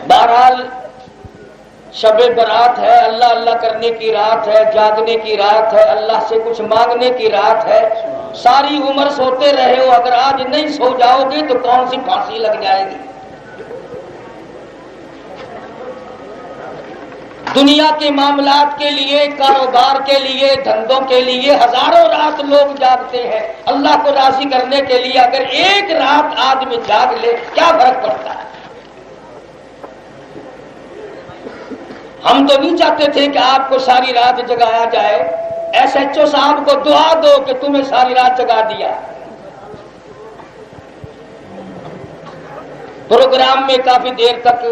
بہرحال شب برات ہے، اللہ اللہ کرنے کی رات ہے، جاگنے کی رات ہے، اللہ سے کچھ مانگنے کی رات ہے۔ ساری عمر سوتے رہے ہو، اگر آج نہیں سو جاؤ گے تو کون سی پھانسی لگ جائے گی؟ دنیا کے معاملات کے لیے، کاروبار کے لیے، دھندوں کے لیے ہزاروں رات لوگ جاگتے ہیں اللہ کو راضی کرنے کے لیے۔ اگر ایک رات آدمی جاگ لے کیا فرق پڑتا ہے؟ ہم تو نہیں چاہتے تھے کہ آپ کو ساری رات جگایا جائے، ایس ایچ او صاحب کو دعا دو کہ تمہیں ساری رات جگا دیا۔ پروگرام میں کافی دیر تک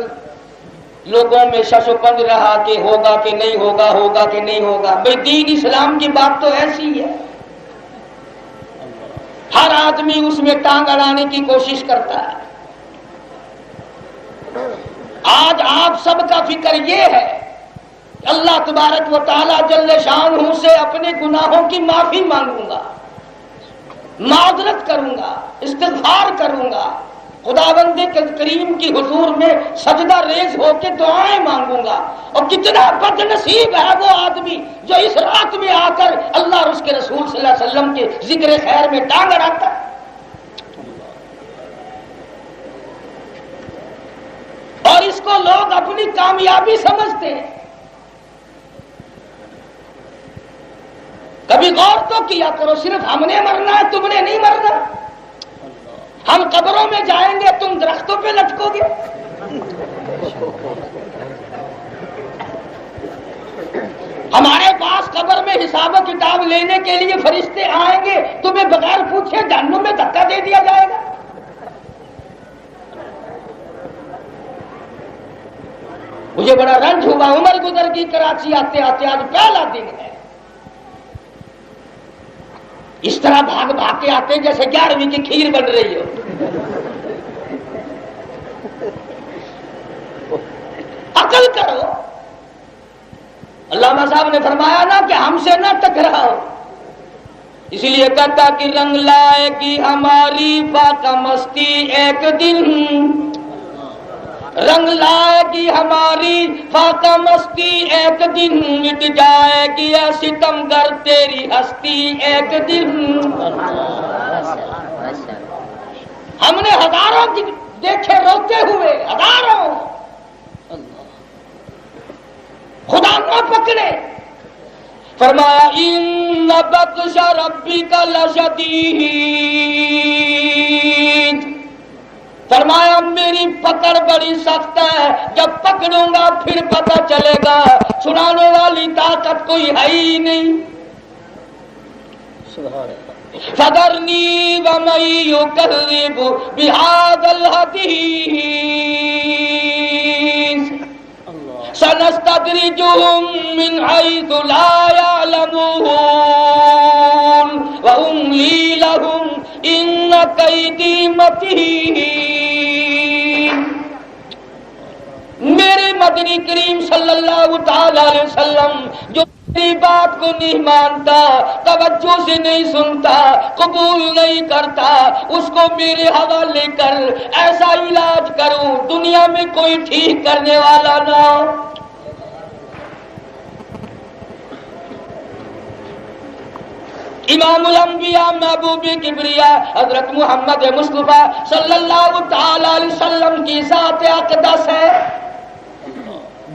لوگوں میں شش و پنج رہا کہ ہوگا کہ نہیں ہوگا، ہوگا کہ نہیں ہوگا۔ بھئی دین اسلام کی بات تو ایسی ہے، ہر آدمی اس میں ٹانگ اڑانے کی کوشش کرتا ہے۔ آج آپ سب کا فکر یہ ہے کہ اللہ تبارک و تعالی جل شانہ سے اپنے گناہوں کی معافی مانگوں گا، معذرت کروں گا، استغفار کروں گا، خداوند کریم کی حضور میں سجدہ ریز ہو کے دعائیں مانگوں گا۔ اور کتنا بد نصیب ہے وہ آدمی جو اس رات میں آ کر اللہ اور اس کے رسول صلی اللہ علیہ وسلم کے ذکر خیر میں ٹانگ اڑاتا ہے۔ اور اس کو لوگ اپنی کامیابی سمجھتے ہیں۔ کبھی غور تو کیا کرو، صرف ہم نے مرنا ہے، تم نے نہیں مرنا۔ ہم قبروں میں جائیں گے، تم درختوں پہ لٹکو گے۔ ہمارے پاس قبر میں حساب و کتاب لینے کے لیے فرشتے آئیں گے، تمہیں بغیر پوچھے جہنم میں دھکا دے دیا جائے گا۔ مجھے بڑا رنج ہوا، عمر گزر گئی کراچی آتے آتے، آج پہلا دن ہے۔ اس طرح بھاگ بھاگ کے آتے جیسے 11ویں کی کھیر بن رہی ہو۔ عقل کرو، علامہ صاحب نے فرمایا نا کہ ہم سے نہ ٹکراؤ، اس لیے کہتا کہ رنگ لائے گی ہماری فاقہ مستی ایک دن، رنگ لائے گی ہماری فاقہ مستی ایک دن، مٹ جائے گی اے ستمگر تیری ہستی ایک دن۔ ہم نے ہزاروں دیکھے روتے ہوئے، ہزاروں، خدا نہ پکڑے۔ فرمایا ان بطش ربک لشدید، فرمایا میری پکڑ بڑی سخت ہے، جب پکڑوں گا پھر پتہ چلے گا چھڑانے والی طاقت کوئی ہے ہی نہیں۔ فذرنی ومن یکذب بہذا الحدیث سنستدرجهم من حیث لا یعلمون واملی لهم ان کیدی متین۔ میرے مدنی کریم صلی اللہ تعالی علیہ وسلم جو میری بات کو نہیں مانتا، توجہ سے نہیں سنتا، قبول نہیں کرتا، اس کو میرے حوالے کر، ایسا علاج کروں دنیا میں کوئی ٹھیک کرنے والا نہ ہو۔ امام الانبیاء محبوب کبریا حضرت محمد مصطفیٰ صلی اللہ تعالی علیہ وسلم کی ذات اقدس ہے۔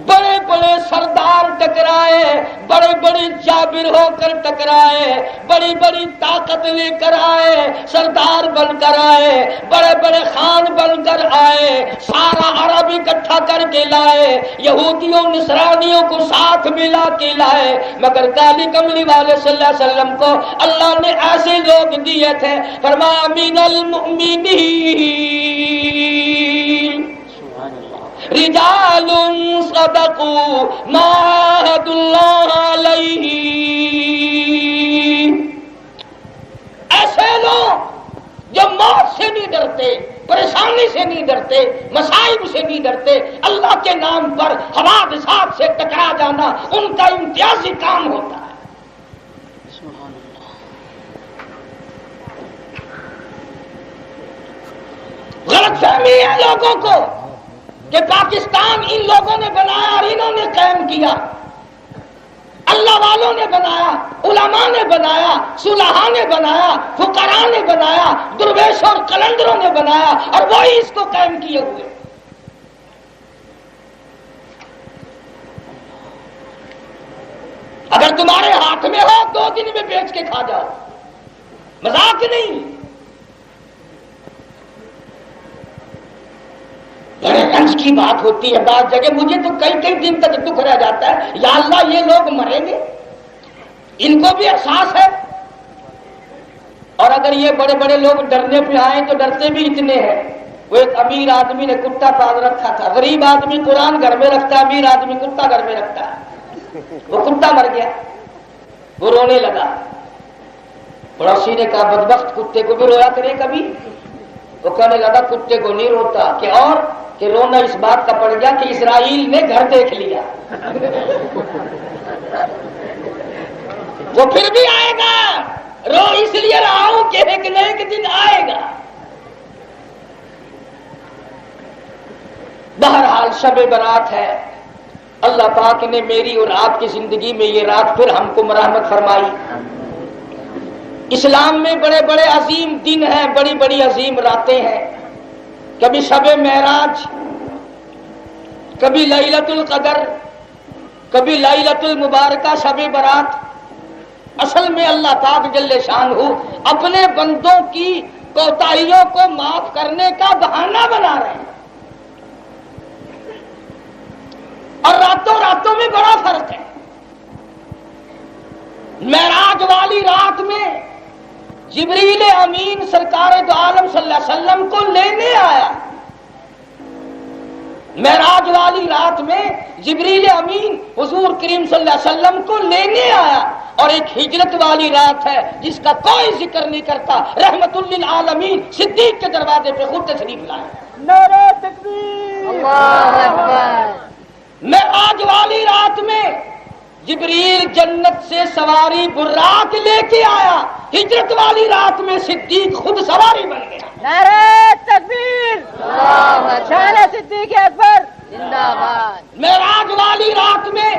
بڑے بڑے سردار ٹکرائے، بڑے بڑے جابر ہو کر ٹکرائے، بڑی بڑی طاقت لے کر آئے، سردار بن کر آئے، بڑے بڑے خان بن کر آئے، سارا عرب اکٹھا کر کے لائے، یہودیوں نصرانیوں کو ساتھ ملا کے لائے، مگر کالی کملی والے صلی اللہ علیہ وسلم کو اللہ نے ایسے لوگ دیے تھے، فرمایا من المؤمنین رجال صدقوا ما عاهدوا اللہ علیہ، ایسے لوگ جو موت سے نہیں ڈرتے، پریشانی سے نہیں ڈرتے، مصائب سے نہیں ڈرتے، اللہ کے نام پر حوادثات سے ٹکرا جانا ان کا امتیازی کام ہوتا ہے۔ غلط فہمی ہے لوگوں کو کہ پاکستان ان لوگوں نے بنایا اور انہوں نے قائم کیا، اللہ والوں نے بنایا، علماء نے بنایا، صلحاء نے بنایا، فقراء نے بنایا، درویش اور قلندروں نے بنایا، اور وہی اس کو قائم کیے ہوئے۔ اگر تمہارے ہاتھ میں ہو 2 دن میں بیچ کے کھا جاؤ، مذاق نہیں۔ بڑے رنج کی بات ہوتی ہے بعض جگہ، مجھے تو کئی دن تک دکھ رہ جاتا ہے، یا اللہ یہ لوگ مریں گے، ان کو بھی احساس ہے۔ اور اگر یہ بڑے بڑے لوگ ڈرنے پہ آئیں تو ڈرتے بھی اتنے ہیں۔ وہ ایک امیر آدمی نے کتا پال رکھا تھا، غریب آدمی قرآن گھر میں رکھتا ہے، امیر آدمی کتا گھر میں رکھتا ہے۔ وہ کتا مر گیا، وہ رونے لگا، پڑوسی نے کہا بدبخت کتے کو بھی رویا کرے کبھی؟ وہ کہنے لگا کتے کو نہیں روتا، کہ اور کہ رونا اس بات کا پڑ گیا کہ اسرائیل نے گھر دیکھ لیا۔ وہ پھر بھی آئے گا، رو اس لیے رہا ہوں کہ ایک نہ ایک دن آئے گا۔ بہرحال شب برات ہے، اللہ پاک نے میری اور آپ کی زندگی میں یہ رات پھر ہم کو مرحمت فرمائی۔ اسلام میں بڑے بڑے عظیم دن ہیں، بڑی بڑی عظیم راتیں ہیں، کبھی شب معراج، کبھی لیلۃ القدر، کبھی لیلۃ المبارکہ شب برات۔ اصل میں اللہ پاک جل شانہ اپنے بندوں کی کوتاہیوں کو معاف کرنے کا بہانہ بنا رہے ہیں، اور راتوں میں بڑا فرق ہے۔ معراج والی رات میں جبریل امین سرکار دو عالم صلی اللہ علیہ وسلم کو لینے آیا۔ معراج والی رات میں جبریل امین حضور کریم صلی اللہ علیہ وسلم کو لینے آیا، اور ایک ہجرت والی رات ہے جس کا کوئی ذکر نہیں کرتا، رحمت للعالمین صدیق کے دروازے پہ خود تشریف لائے۔ نعرہ تکبیر، اللہ اکبر۔ معراج والی رات میں جبریل جنت سے سواری براق لے کے آیا، ہجرت والی رات میں صدیق خود سواری بن گیا۔ نعرہ تکبیر، شان صدیق اکبر زندہ باد۔ معراج والی رات میں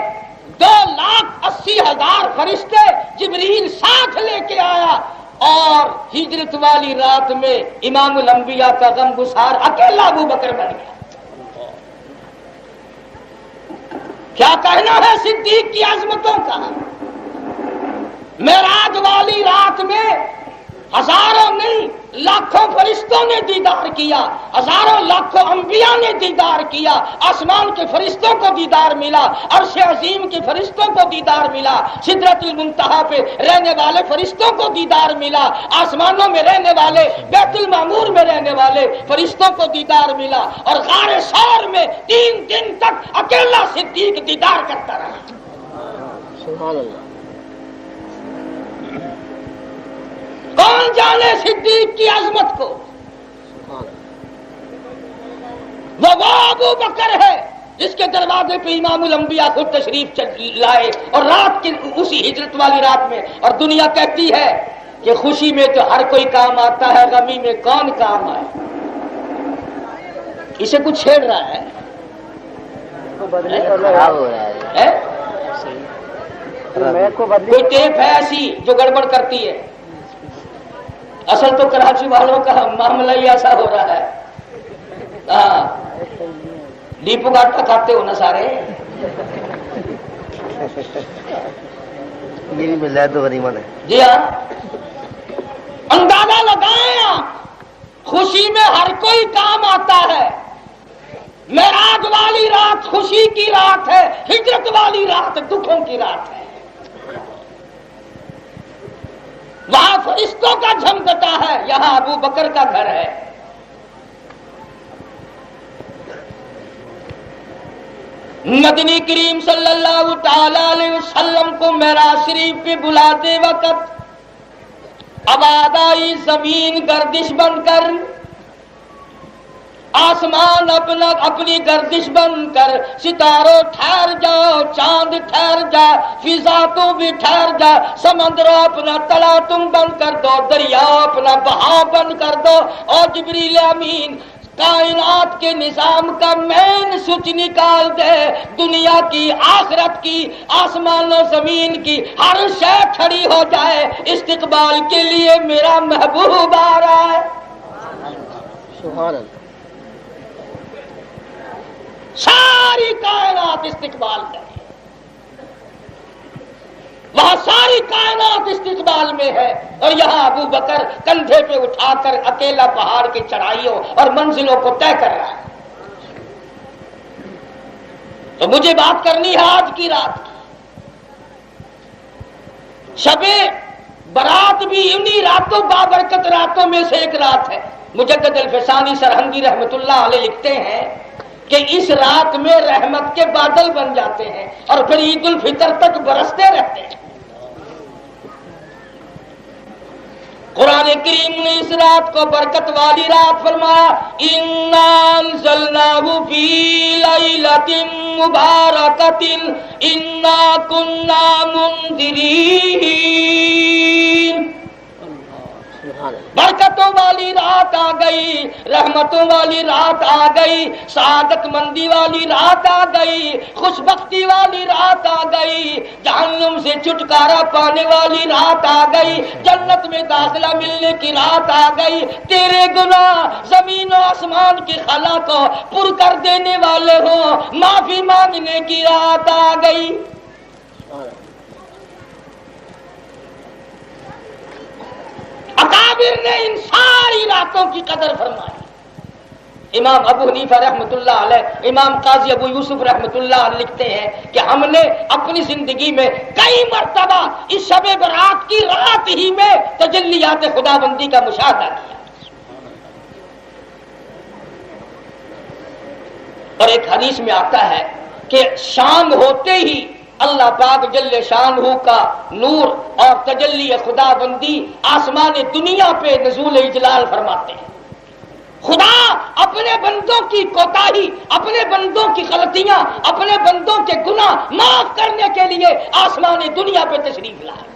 2,80,000 فرشتے جبریل ساتھ لے کے آیا، اور ہجرت والی رات میں امام الانبیاء کا غم گسار اکیلا ابو بکر بن گیا۔ کیا کہنا ہے صدیق کی عظمتوں کا؟ معراج والی رات میں ہزاروں نہیں لاکھوں فرشتوں نے دیدار کیا، ہزاروں لاکھوں انبیاء نے دیدار کیا، آسمان کے فرشتوں کو دیدار ملا، عرش عظیم کے فرشتوں کو دیدار ملا، سدرۃ المنتہا پہ رہنے والے فرشتوں کو دیدار ملا، آسمانوں میں رہنے والے، بیت المعمور میں رہنے والے فرشتوں کو دیدار ملا، اور غار ثور میں 3 دن تک اکیلا صدیق دیدار کرتا رہا۔ سبحان اللہ۔ کون جانے صدیق کی عظمت کو؟ وہ ابو بکر ہے جس کے دروازے پہ امام الانبیاء خود تشریف لائے، اور رات کی اسی ہجرت والی رات میں، اور دنیا کہتی ہے کہ خوشی میں تو ہر کوئی کام آتا ہے، غمی میں کون کام آئے۔ اسے کچھ چھیڑ رہا ہے، کوئی ٹیپ ہے ایسی جو گڑبڑ کرتی ہے۔ اصل تو کراچی والوں کا معاملہ ہی ایسا ہو رہا ہے۔ ہاں، ڈیپو گاٹا کھاتے ہو نا سارے۔ یہ بھی مل جائے تو غنیمت ہے۔ جی ہاں، اندازہ لگائیں آپ، خوشی میں ہر کوئی کام آتا ہے۔ معراج والی رات خوشی کی رات ہے، ہجرت والی رات دکھوں کی رات ہے۔ وہاں فرشتوں کا جھمکتا ہے، یہاں ابو بکر کا گھر ہے۔ مدنی کریم صلی اللہ تعالی علیہ وسلم کو معراج شریف پہ بلاتے وقت آباد آئی زمین گردش بن کر، آسمان اپنی گردش بن کر، ستاروں ٹھہر جاؤ، چاند ٹھہر جا، فضا تو بھی ٹھہر جا، سمندروں اپنا تلا تم بند کر دو، دریا اپنا بہاؤ بند کر دو، اور جبریل امین کائنات کے نظام کا مین سوچ نکال دے، دنیا کی، آخرت کی، آسمان و زمین کی ہر شے کھڑی ہو جائے، استقبال کے لیے میرا محبوب آ رہا ہے۔ سبحان اللہ۔ ساری کائنات استقبال کرے، وہاں ساری کائنات استقبال میں ہے، اور یہاں ابو بکر کندھے پہ اٹھا کر اکیلا پہاڑ کی چڑھائیوں اور منزلوں کو طے کر رہا ہے۔ تو مجھے بات کرنی ہے آج کی رات کی۔ شب برات بھی انہی راتوں، بابرکت راتوں میں سے ایک رات ہے۔ مجدد الفسانی سرہندی رحمت اللہ علیہ لکھتے ہیں کہ اس رات میں رحمت کے بادل بن جاتے ہیں اور پھر عید الفطر تک برستے رہتے ہیں۔ قرآن کریم نے اس رات کو برکت والی رات فرمایا، اِنَّا أَنزَلْنَاهُ فِي لَيْلَةٍ مُبَارَكَةٍ إِنَّا كُنَّا مُنذِرِينَ۔ برکتوں والی رات آ گئی، رحمتوں والی رات آ گئی، سعادت مندی والی رات آ گئی، خوش بختی والی رات آ گئی، جہنم سے چھٹکارا پانے والی رات آ گئی، جنت میں داخلہ ملنے کی رات آ گئی، تیرے گناہ زمین و آسمان کی خلا کو پر کر دینے والے ہوں، معافی مانگنے کی رات آ گئی۔ اکابر نے ان ساری راتوں کی قدر فرمائی۔ امام ابو حنیفہ رحمت اللہ علیہ، امام قاضی ابو یوسف رحمت اللہ علیہ لکھتے ہیں کہ ہم نے اپنی زندگی میں کئی مرتبہ اس شب برات کی رات ہی میں تجلیات خداوندی کا مشاہدہ کیا۔ اور ایک حدیث میں آتا ہے کہ شام ہوتے ہی اللہ پاک جل شانہ کا نور اور تجلی خداوندی آسمان دنیا پہ نزول اجلال فرماتے ہیں۔ خدا اپنے بندوں کی کوتاہی، اپنے بندوں کی غلطیاں، اپنے بندوں کے گناہ معاف کرنے کے لیے آسمان دنیا پہ تشریف لائے۔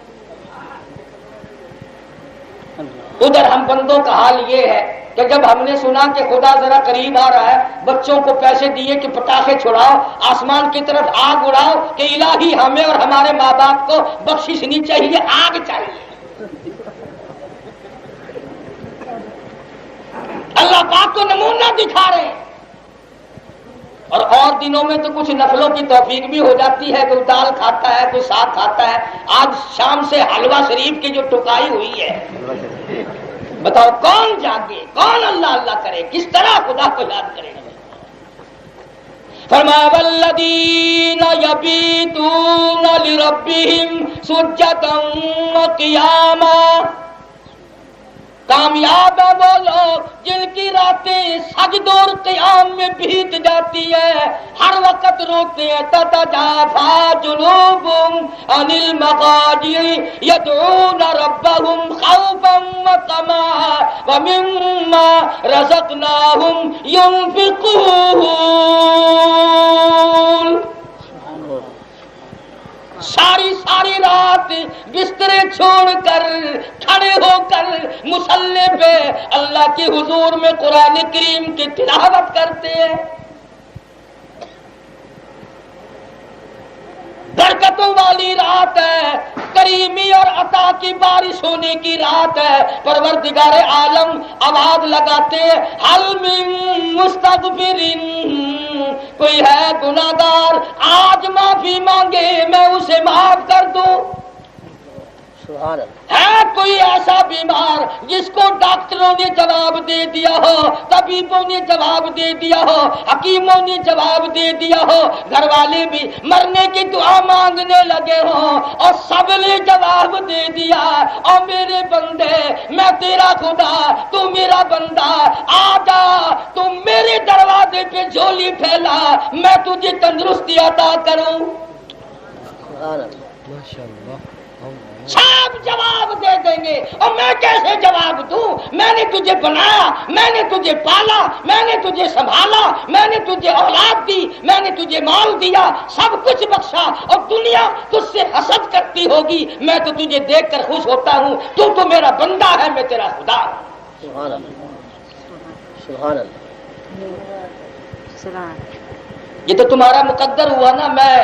ادھر ہم بندوں کا حال یہ ہے کہ جب ہم نے سنا کہ خدا ذرا قریب آ رہا ہے، بچوں کو پیسے دیے کہ پٹاخے چھڑاؤ، آسمان کی طرف آگ اڑاؤ کہ الہی ہمیں اور ہمارے ماں باپ کو بخشش نہیں چاہیے، آگ چاہیے۔ اللہ پاک کو نمونہ دکھا رہے ہیں۔ اور دنوں میں تو کچھ نفلوں کی توفیق بھی ہو جاتی ہے، کوئی دال کھاتا ہے، کوئی ساگ کھاتا ہے۔ آج شام سے حلوہ شریف کی جو ٹکائی ہوئی ہے، بتاؤ کون جاگے، کون اللہ اللہ کرے، کس طرح خدا کو یاد کرے گا؟ فرمایا والذین یبیتون لربہم سجدا وقیاما۔ کامیاب ہے وہ لوگ جن کی راتیں سجد اور قیام میں بیت جاتی ہے، ہر وقت روتے ہیں۔ تتجافی جنوبہم عن المضاجع یدعون ربہم خوفا وطمعا ومما رزقناہم ينفقون۔ ساری رات بسترے چھوڑ کر کھڑے ہو کر مصلی پہ اللہ کے حضور میں قرآن کریم کی تلاوت کرتے ہیں۔ برکتوں والی رات ہے، کریمی اور عطا کی بارش ہونے کی رات ہے۔ پروردگار عالم آواز لگاتے ہیں، حل من مستغفرین، کوئی ہے گناہگار آج معافی مانگے میں اسے معاف کر دوں۔ سبحان اللہ۔ ہے کوئی ایسا بیمار جس کو ڈاکٹروں نے جواب دے دیا ہو، طبیبوں نے جواب دے دیا ہو، حکیموں نے جواب دے دیا ہو، گھر والے بھی مرنے کی دعا مانگنے لگے ہوں اور سب نے جواب دے دیا، اور میرے بندے میں تیرا خدا تو میرا بندہ، آ جا تو میرے دروازے پہ جھولی پھیلا، میں تجھے تندرستی عطا کروں۔ سبحان اللہ۔ ماشاءاللہ۔ سب جواب دے دیں گے، اور میں کیسے جواب دوں؟ میں نے تجھے بنایا، میں نے تجھے پالا، میں نے تجھے سنبھالا، میں نے تجھے اولاد دی، میں نے تجھے مال دیا، سب کچھ بخشا، اور دنیا تجھ سے حسد کرتی ہوگی، میں تو تجھے دیکھ کر خوش ہوتا ہوں، تو میرا بندہ ہے، میں تیرا خدا ہوں۔ سبحان اللہ۔ سبحان اللہ۔ یہ تو تمہارا مقدر ہوا نا. میں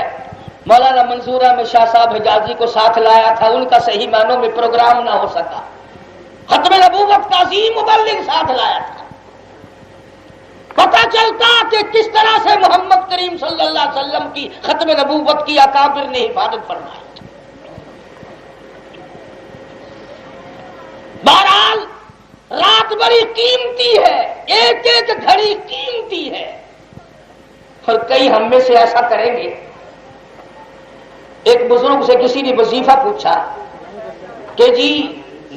مولانا منصور احمد شاہ صاحب حجازی کو ساتھ لایا تھا, ان کا صحیح معنوں میں پروگرام نہ ہو سکا. ختم نبوت کا عظیم مبلغ ساتھ لایا تھا. پتہ چلتا کہ کس طرح سے محمد کریم صلی اللہ علیہ وسلم کی ختم نبوت کی اکابر نے حفاظت فرمائی. بہرحال رات بڑی قیمتی ہے, ایک ایک گھڑی قیمتی ہے. اور کئی ہم میں سے ایسا کریں گے. ایک بزرگ سے کسی نے وظیفہ پوچھا کہ جی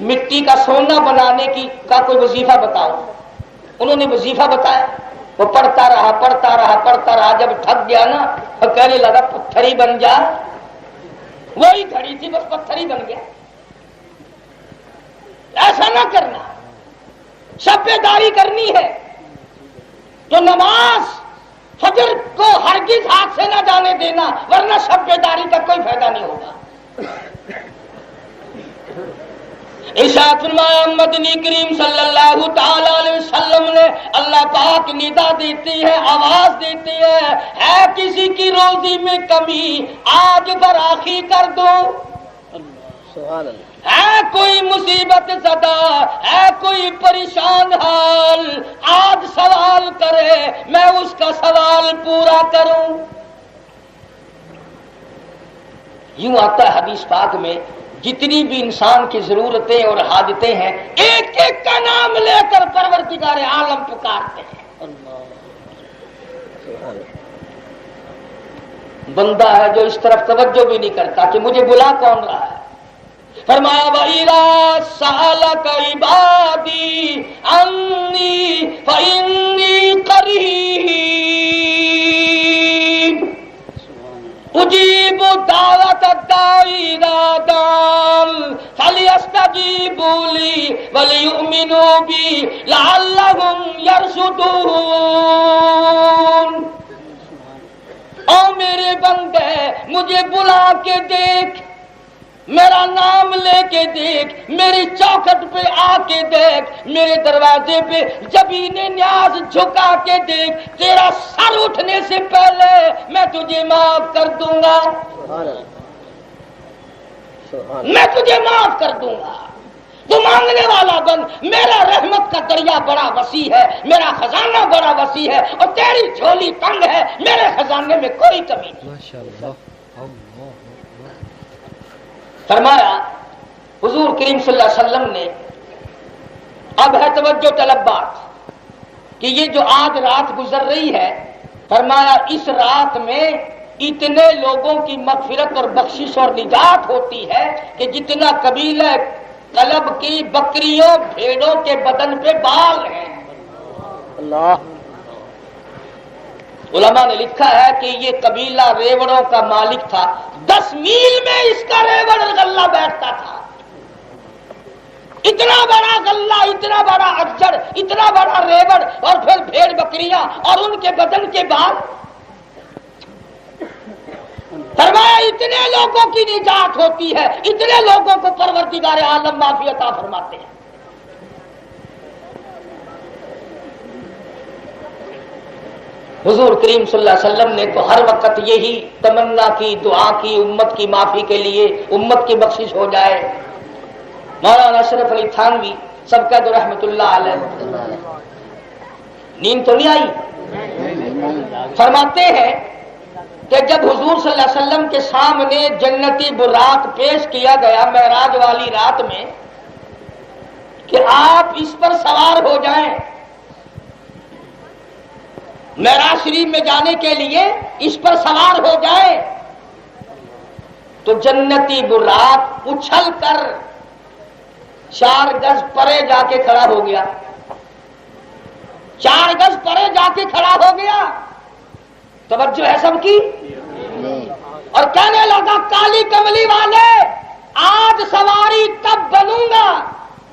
مٹی کا سونا بنانے کا کوئی وظیفہ بتاؤ. انہوں نے وظیفہ بتایا, وہ پڑھتا رہا. جب تھک گیا نا تو کہنے لگا پتھر ہی بن جا. وہی گھڑی تھی, بس پتھر ہی بن گیا. ایسا نہ کرنا, شبے داری کرنی ہے تو نماز فجر کو ہرگز ہاتھ سے نہ جانے دینا, ورنہ شبے داری کا کوئی فائدہ نہیں ہوگا. ارشاد فرمایا مدنی کریم صلی اللہ تعالی علیہ وسلم نے, اللہ پاک ندا دیتی ہے, آواز دیتی ہے کسی کی روزی میں کمی آج فراخی کر دو. سبحان اللہ. ہے کوئی مصیبت زدہ, ہے کوئی پریشان حال, آج سوال کرے میں اس کا سوال پورا کروں. یوں آتا ہے حدیث پاک میں, جتنی بھی انسان کی ضرورتیں اور حاجتیں ہیں ایک ایک کا نام لے کر پروردگار عالم پکارتے ہیں. بندہ ہے جو اس طرف توجہ بھی نہیں کرتا کہ مجھے بلا کون رہا ہے. فرمایا وَإِذَا سَأَلَكَ عِبَادِي عَنِّي فَإِنِّي قَرِيبٌ أُجِيبُ دَعْوَةَ الدَّاعِ إِذَا دَعَانِ فَلْيَسْتَجِيبُوا لِي وَلْيُؤْمِنُوا بِي لَعَلَّهُمْ يَرْشُدُونَ. او میرے بندے مجھے بلا کے دیکھ, میرا نام لے کے دیکھ, میری چوکھٹ پہ آ کے دیکھ, میرے دروازے پہ جبین نیاز جھکا کے دیکھ, تیرا سر اٹھنے سے پہلے میں تجھے معاف کر دوں گا. میں تجھے معاف کر دوں گا. تو مانگنے والا بن, میرا رحمت کا دریا بڑا وسیع ہے, میرا خزانہ بڑا وسیع ہے, اور تیری جھولی تنگ ہے, میرے خزانے میں کوئی کمی نہیں. ماشاءاللہ. فرمایا حضور کریم صلی اللہ علیہ وسلم نے, اب ہے توجہ طلب بات کہ یہ جو آج رات گزر رہی ہے, فرمایا اس رات میں اتنے لوگوں کی مغفرت اور بخشش اور نجات ہوتی ہے کہ جتنا قبیلہ قلب کی بکریوں بھیڑوں کے بدن پہ بال ہیں. اللہ. علماء نے لکھا ہے کہ یہ قبیلہ ریوڑوں کا مالک تھا. 10 میل میں اس کا ریوڑ غلہ بیٹھتا تھا. اتنا بڑا غلہ, اتنا بڑا اجڑ, اتنا بڑا ریوڑ, اور پھر بھیڑ بکریاں اور ان کے بدن کے بال. فرمایا اتنے لوگوں کی نجات ہوتی ہے, اتنے لوگوں کو پروردگار عالم معافی عطا فرماتے ہیں. حضور کریم صلی اللہ علیہ وسلم نے تو ہر وقت یہی تمنا کی, دعا کی, امت کی معافی کے لیے, امت کی بخشش ہو جائے. مولانا اشرف علی تھانوی سب کہہ دو رحمت اللہ علیہ, نیند تو نہیں آئی. فرماتے ہیں کہ جب حضور صلی اللہ علیہ وسلم کے سامنے جنتی براق پیش کیا گیا معراج والی رات میں کہ آپ اس پر سوار ہو جائیں, معراج شریف میں جانے کے لیے اس پر سوار ہو جائے, تو جنتی براق اچھل کر 4 گز پرے جا کے کھڑا ہو گیا. 4 گز پرے جا کے کھڑا ہو گیا. توجہ ہے سب کی. اور کہنے لگا کالی کملی والے, آج سواری تب بنوں گا,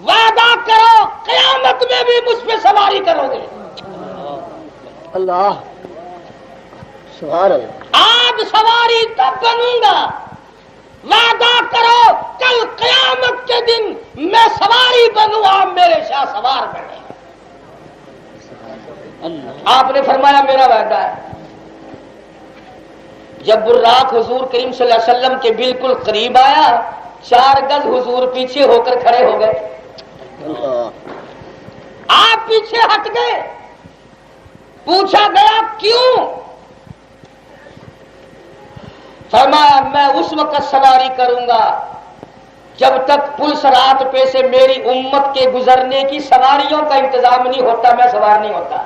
وعدہ کرو قیامت میں بھی مجھ پہ سواری کرو گے. اللہ. سبحان اللہ. آج سواری تب بنوں گا, وعدہ کرو کل قیامت کے دن میں سواری بنوں, آپ میرے شاہ سوار بنے. آپ نے فرمایا میرا وعدہ ہے. جب براق حضور کریم صلی اللہ علیہ وسلم کے بالکل قریب آیا 4 گز حضور پیچھے ہو کر کھڑے ہو گئے. آپ پیچھے ہٹ گئے. پوچھا گیا کیوں؟ فرمایا میں اس وقت سواری کروں گا جب تک پل صراط پہ سے میری امت کے گزرنے کی سواریوں کا انتظام نہیں ہوتا میں سوار نہیں ہوتا.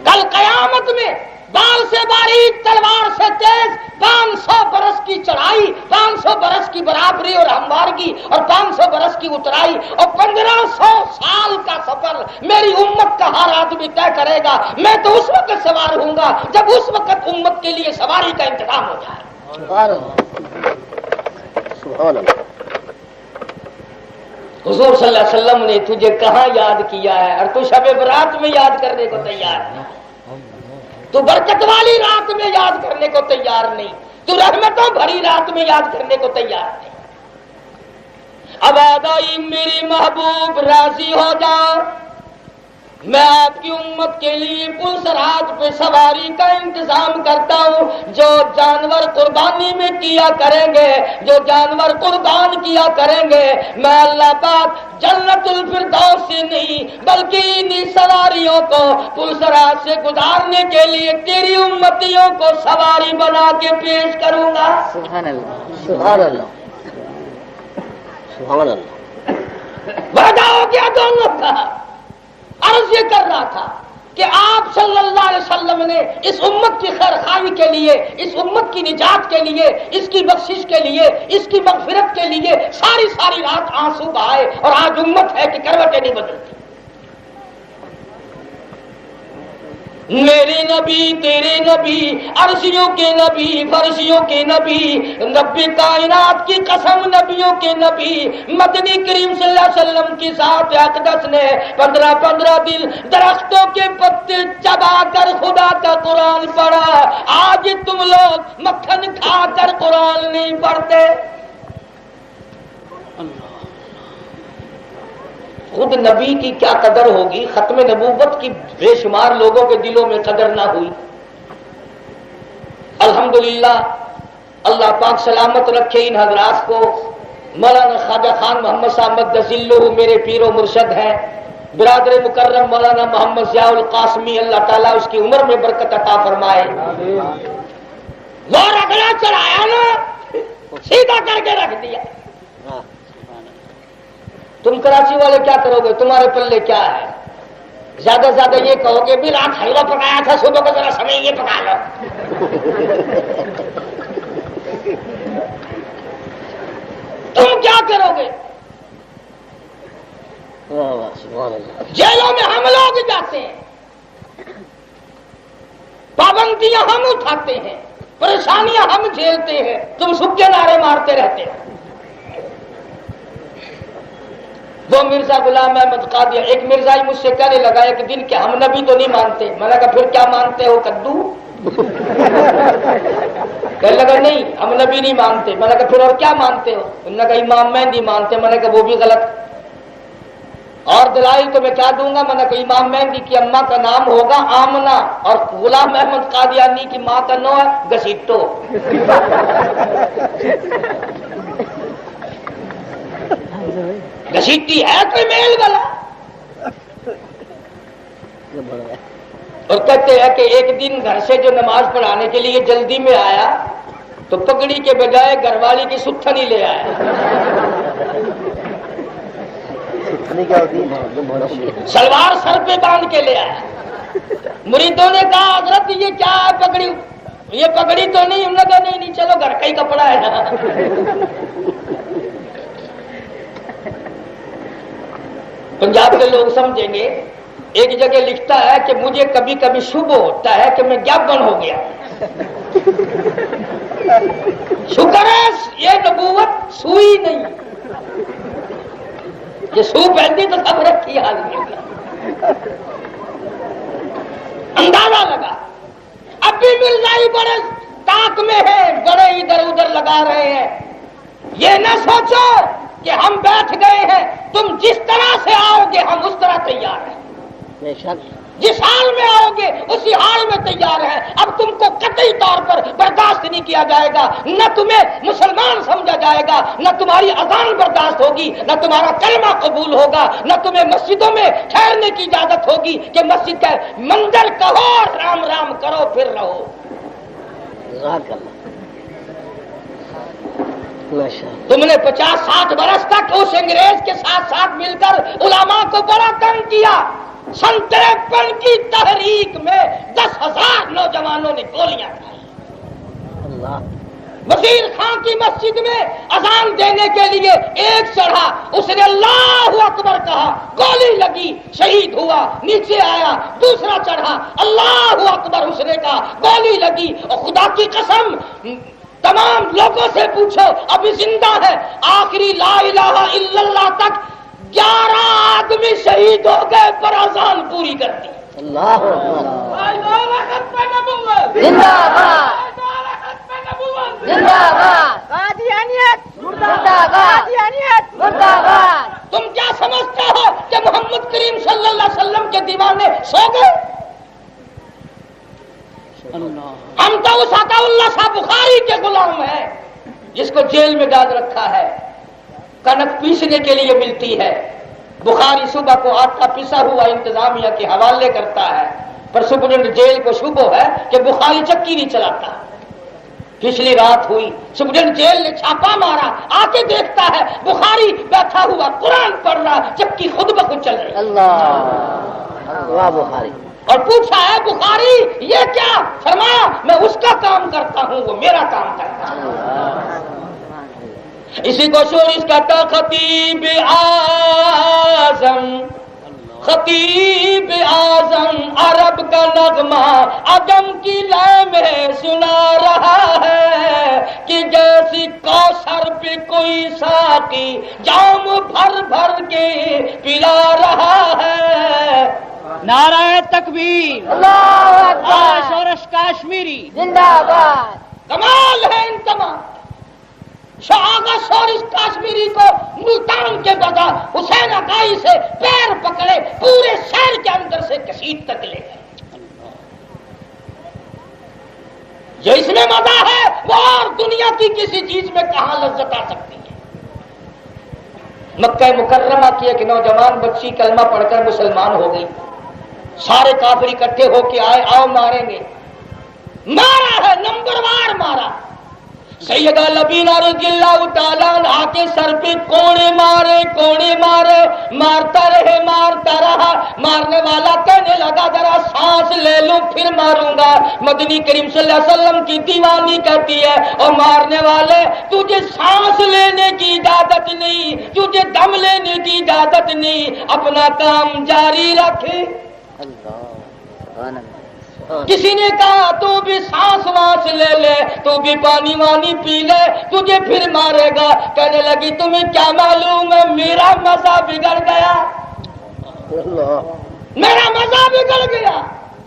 کل قیامت میں بال سے باریک تلوار سے تیز 500 برس کی چڑھائی 500 برس کی برابری اور ہموارگی اور 500 برس کی اترائی اور 1500 سال کا سفر میری امت کا ہر آدمی طے کرے گا. میں تو اس وقت سوار ہوں گا جب اس وقت امت کے لیے سواری کا انتظام ہو جائے. سبحان اللہ. حضور صلی اللہ علیہ وسلم نے تجھے کہاں یاد کیا ہے اور تو شب برات میں یاد کرنے کو تیار نہیں. تو برکت والی رات میں یاد کرنے کو تیار نہیں. تو رحمتوں بھری رات میں یاد کرنے کو تیار نہیں. اب آدائی میری محبوب راضی ہو جا. میں آپ کی امت کے لیے پل صراط پہ سواری کا انتظام کرتا ہوں. جو جانور قربانی میں کیا کریں گے جو جانور قربان کیا کریں گے میں اللہ پاک جنت الفردوس سے نہیں بلکہ انہی سواریوں کو پل صراط سے گزارنے کے لیے تیری امتیوں کو سواری بنا کے پیش کروں گا. سبحان اللہ. سبحان اللہ. سبحان اللہ. وعدہ ہو گیا دونوں کا. عرض یہ کر رہا تھا کہ آپ صلی اللہ علیہ وسلم نے اس امت کی خیرخواہی کے لیے اس امت کی نجات کے لیے اس کی بخشش کے لیے اس کی مغفرت کے لیے ساری رات آنسو بہائے اور آج امت ہے کہ کروٹیں نہیں بدلتی. میرے نبی تیرے نبی عرشیوں کے نبی فرشیوں کے نبی رب کائنات کی قسم نبیوں کے نبی مدنی کریم صلی اللہ علیہ وسلم کی ذات اقدس نے 15 دن درختوں کے پتے چبا کر خدا کا قرآن پڑھا. آج تم لوگ مکھن کھا کر قرآن نہیں پڑھتے. خود نبی کی کیا قدر ہوگی. ختم نبوت کی بے شمار لوگوں کے دلوں میں قدر نہ ہوئی. الحمدللہ اللہ پاک سلامت رکھے ان حضرات کو. مولانا خواجہ خان محمد صاحب مدذلہ میرے پیر و مرشد ہیں. برادر مکرم مولانا محمد ضیاء القاسمی اللہ تعالیٰ اس کی عمر میں برکت عطا فرمائے. وہ رگڑا چڑھایا نا سیدھا کر کے رکھ دیا. تم کراچی والے کیا کرو گے؟ تمہارے پلے کیا ہے؟ زیادہ سے زیادہ یہ کہو گے بھی رات حلوہ پکایا تھا صبح کو ذرا سمے یہ پکا لو. تم کیا کرو گے؟ جیلوں میں ہم لوگ جاتے ہیں پابندیاں ہم اٹھاتے ہیں پریشانیاں ہم جھیلتے ہیں. تم سب کے نعرے مارتے رہتے ہو. وہ مرزا غلام احمد قادری ایک مرزائی مجھ سے کہنے لگا ایک دن کہ ہم نبی تو نہیں مانتے. میں نے کہا پھر کیا مانتے ہو کدو؟ کہنے لگا نہیں ہم نبی نہیں مانتے. میں نے کہا پھر اور کیا مانتے ہو؟ انہوں نے کہا امام مہدی مانتے. میں نے کہا وہ بھی غلط. اور دلائل تو میں کیا دوں گا؟ میں نے کہا امام مہدی کی اماں کا نام ہوگا آمنہ اور غلام احمد قادیانی کی ماں کا نام ہے گسیٹو. گسیٹی ہے کوئی میل والا؟ اور کہتے ہیں کہ ایک دن گھر سے جو نماز پڑھانے کے لیے جلدی میں آیا تو پگڑی کے بجائے گھر والی کی ستھن ہی لے آیا. سلوار سر پہ باندھ کے لے آیا. مریدوں نے کہا حضرت یہ کیا ہے پگڑی؟ یہ پگڑی تو نہیں. انہوں نے کہا نہیں چلو گھر کا ہی کپڑا ہے نا. پنجاب کے لوگ سمجھیں گے. ایک جگہ لکھتا ہے کہ مجھے کبھی کبھی شبہ ہوتا ہے کہ میں گیابن ہو گیا. شکر ہے یہ نبوت سوئی نہیں. یہ سو پہنتی تو سب رکھی آدمی کا اندازہ لگا. اب بھی مرزائی بڑے طاق میں ہے بڑے ادھر ادھر لگا رہے ہیں. یہ نہ سوچو کہ ہم بیٹھ گئے ہیں. تم جس طرح سے آؤ گے ہم اس طرح تیار ہیں. جس حال میں آؤ گے اسی حال میں تیار ہیں. اب تم کیا جائے گا، نہ تمہیں مسلمان سمجھا جائے گا، نہ تمہاری اذان برداشت ہوگی، نہ تمہارا کلمہ قبول ہوگا، نہ تمہیں مسجدوں میں ٹھہرنے کی اجازت ہوگی کہ مسجد کا منظر کہو، رام رام کرو، پھر رہو۔ تم نے 50-60 برس تک اس انگریز کے ساتھ ساتھ مل کر علماء کو بڑا تنگ کیا۔ سن 53 کی تحریک میں 10,000 نوجوانوں نے گولیاں کھائی۔ وزیر خان کی مسجد میں اذان دینے کے لیے ایک چڑھا، اس نے اللہ اکبر کہا، گولی لگی، شہید ہوا، نیچے آیا، دوسرا چڑھا، اللہ اکبر اس نے کہا، گولی لگی، اور خدا کی قسم تمام لوگوں سے پوچھو ابھی زندہ ہے، آخری لا الہ الا اللہ تک 11 آدمی شہید ہو گئے پر اذان پوری کر دی۔ اللہ تم کیا سمجھتے ہو کہ محمد کریم صلی اللہ علیہ وسلم کے دیوانے سو گئے؟ ہم تو اس عطا اللہ صاحب بخاری کے غلام ہیں جس کو جیل میں ڈال رکھا ہے، کنک پیسنے کے لیے ملتی ہے، بخاری صبح کو آٹا پسا ہوا انتظامیہ کے حوالے کرتا ہے، پر سپرنٹینڈنٹ جیل کو شبہ ہے کہ بخاری چکی نہیں چلاتا۔ پچھلی رات ہوئی، سپرنٹینڈنٹ جیل نے چھاپا مارا، آ کے دیکھتا ہے بخاری بیٹھا ہوا قرآن پڑھ رہا، چکی خود بخود چل رہی۔ اللہ بخاری، اور پوچھا ہے بخاری یہ کیا؟ فرمایا میں اس کا کام کرتا ہوں، وہ میرا کام کرتا ہے۔ اسی کو شورش کہتا خطیب اعظم، خطیب اعظم عرب کا نغمہ عجم کی لے میں سنا رہا ہے کہ جیسی کوثر پہ کوئی ساقی جام بھر بھر کے پلا رہا ہے۔ نعرہ تکبیر، اللہ اکبر، شورش کاشمیری زندہ باد۔ کمال ہے ان تمام شاہگہ شورش کاشمیری کو ملتان کے بغیر حسین اکائی سے پیر پکڑے پورے شہر کے اندر سے کسیٹ تک لے گئے۔ جو اس میں مزہ ہے وہ اور دنیا کی کسی چیز میں کہاں لذت آ سکتی ہے۔ مکہ مکرمہ کی ایک نوجوان بچی کلمہ پڑھ کر مسلمان ہو گئی، سارے کافر اکٹھے ہو کے آئے، آؤ ماریں گے، مارا ہے، نمبر وار مارا۔ سیدہ لبینہ رضی اللہ تعالیٰ عنہا کے سر پہ کوڑے مارے، مارتا رہا، مارنے والا کہنے لگا ذرا سانس لے لوں پھر ماروں گا۔ مدنی کریم صلی اللہ علیہ وسلم کی دیوانی کہتی ہے اور مارنے والے تجھے سانس لینے کی اجازت نہیں، تجھے دم لینے کی اجازت نہیں، اپنا کام جاری رکھے۔ کسی نے کہا تو بھی سانس وانس لے لے، تو بھی پانی وانی پی لے، تجھے پھر مارے گا۔ کہنے لگی تمہیں کیا معلوم ہے میرا مزہ بگڑ گیا، میرا مزہ بگڑ گیا۔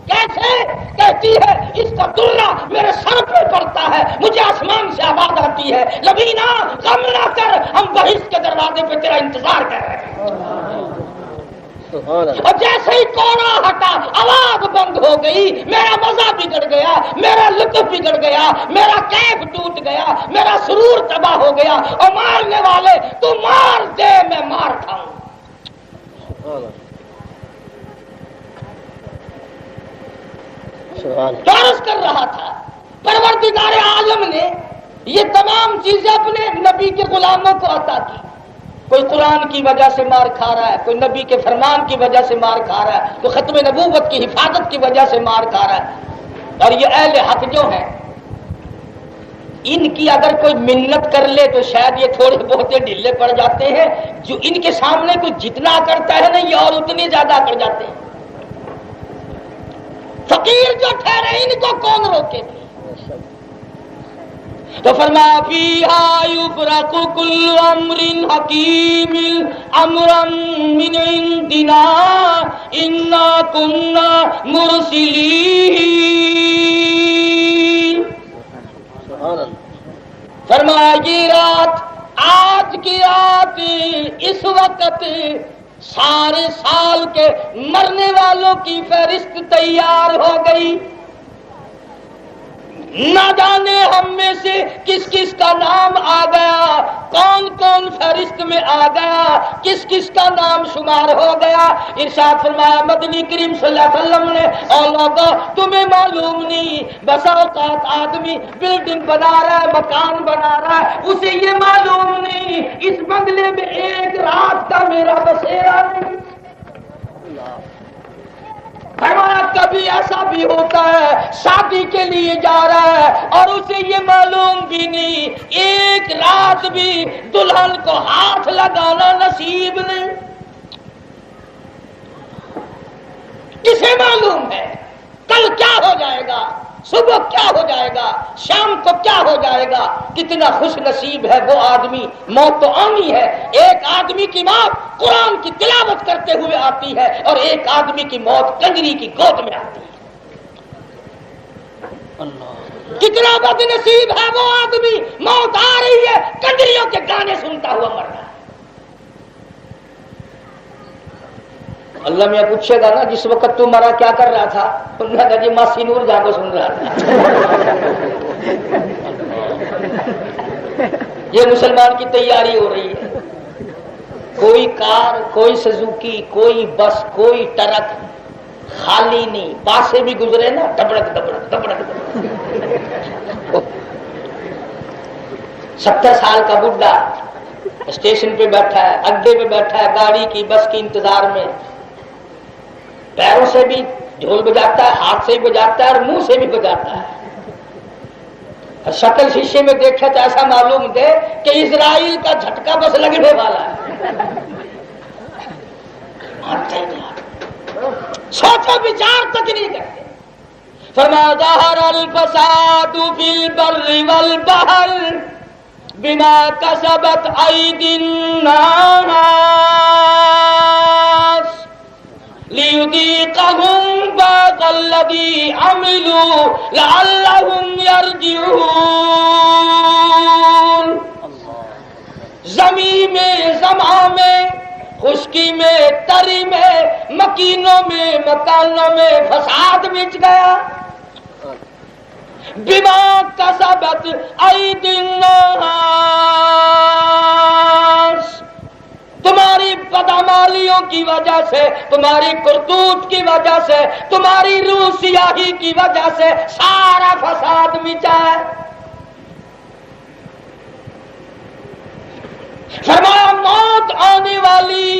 کیسے؟ کہتی ہے اس کا درہ میرے سر پہ پڑتا ہے، مجھے آسمان سے آواز آتی ہے لبینہ غم نہ کر، ہم بہشت کے دروازے پہ تیرا انتظار کر رہے ہیں۔ اور جیسے ہی کوڑا ہٹا آواز بند ہو گئی، میرا مزہ بگڑ گیا، میرا لطف بگڑ گیا، میرا کیف ٹوٹ گیا، میرا سرور تباہ ہو گیا۔ اور مارنے والے تو مار دے میں مار کھاؤں۔ تو عرض کر رہا تھا پروردگار عالم نے یہ تمام چیزیں اپنے نبی کے غلاموں کو عطا کی۔ کوئی قرآن کی وجہ سے مار کھا رہا ہے، کوئی نبی کے فرمان کی وجہ سے مار کھا رہا ہے، کوئی ختم نبوت کی حفاظت کی وجہ سے مار کھا رہا ہے۔ اور یہ اہل حق جو ہیں ان کی اگر کوئی منت کر لے تو شاید یہ تھوڑے بہت ڈھیلے پڑ جاتے ہیں، جو ان کے سامنے کوئی جتنا کرتا ہے نا یہ اور اتنے زیادہ کر جاتے ہیں۔ فقیر جو ٹھہرے ان کو کون روکے؟ تو فرمایا فیہا یفرق کل امر حکیم امرا من عندنا انا کنا مرسلین۔ فرمایا یہ رات، آج کی رات، اس وقت سارے سال کے مرنے والوں کی فہرست تیار ہو گئی۔ نہ جانے ہم میں سے کس کس کا نام آ گیا، کون کون فہرست میں آ گیا، کس کس کا نام شمار ہو گیا۔ ارشاد فرمایا مدنی کریم صلی اللہ علیہ وسلم نے، اور لوگوں تمہیں معلوم نہیں، بسا اوقات آدمی بلڈنگ بنا رہا ہے، مکان بنا رہا ہے، اسے یہ معلوم نہیں اس بنگلے میں ایک رات کا میرا بسیرا نہیں۔ فرمایا کبھی ایسا بھی ہوتا ہے شادی کے لیے جا رہا ہے اور اسے یہ معلوم بھی نہیں ایک رات بھی دلہن کو ہاتھ لگانا نصیب نہیں۔ کسے معلوم ہے کل کیا ہو جائے گا، صبح کیا ہو جائے گا، شام کو کیا ہو جائے گا۔ کتنا خوش نصیب ہے وہ آدمی، موت تو آنی ہے۔ ایک آدمی کی موت قرآن کی تلاوت کرتے ہوئے آتی ہے اور ایک آدمی کی موت کنجری کی گود میں آتی ہے۔ کتنا بد نصیب ہے وہ آدمی، موت آ رہی ہے کنجریوں کے گانے سنتا ہوا مر رہا ہے۔ اللہ میاں پوچھے گا نا جس وقت تو مرا کیا کر رہا تھا، انہوں نے کہا جی ماسی نور جاگو سن رہا تھا۔ یہ مسلمان کی تیاری ہو رہی ہے، کوئی کار، کوئی سزوکی، کوئی بس، کوئی ٹرک خالی نہیں، پاسے بھی گزرے نا دبڑک دبڑک دبڑک دبڑک۔ 70 سال کا بڈھا اسٹیشن پہ بیٹھا ہے، اڈے پہ بیٹھا ہے، گاڑی کی بس کی انتظار میں، پیروں سے بھی ڈھول بجاتا ہے، ہاتھ سے بھی بجاتا ہے اور منہ سے بھی بجاتا ہے۔ اور شکل شیشے میں دیکھے تو ایسا معلوم دے کہ اسرائیل کا جھٹکا بس لگنے والا ہے۔ سوچو بچار تک نہیں کرتے۔ فرمایا ظہر الفساد فی البر والبحر بما کسبت ایدی الناس لیذیقہم بعض الذی عملوا لعلہم یرجعون۔ زمین میں، زماں میں، خشکی میں، تری میں، مکینوں میں، مکانوں میں فساد مچ گیا۔ بما کسبت ایدی الناس، تمہاری بدعمالیوں کی وجہ سے، تمہاری کرتوت کی وجہ سے، تمہاری روح سیاہی کی وجہ سے سارا فساد مچا ہے۔ فرمایا موت آنے والی،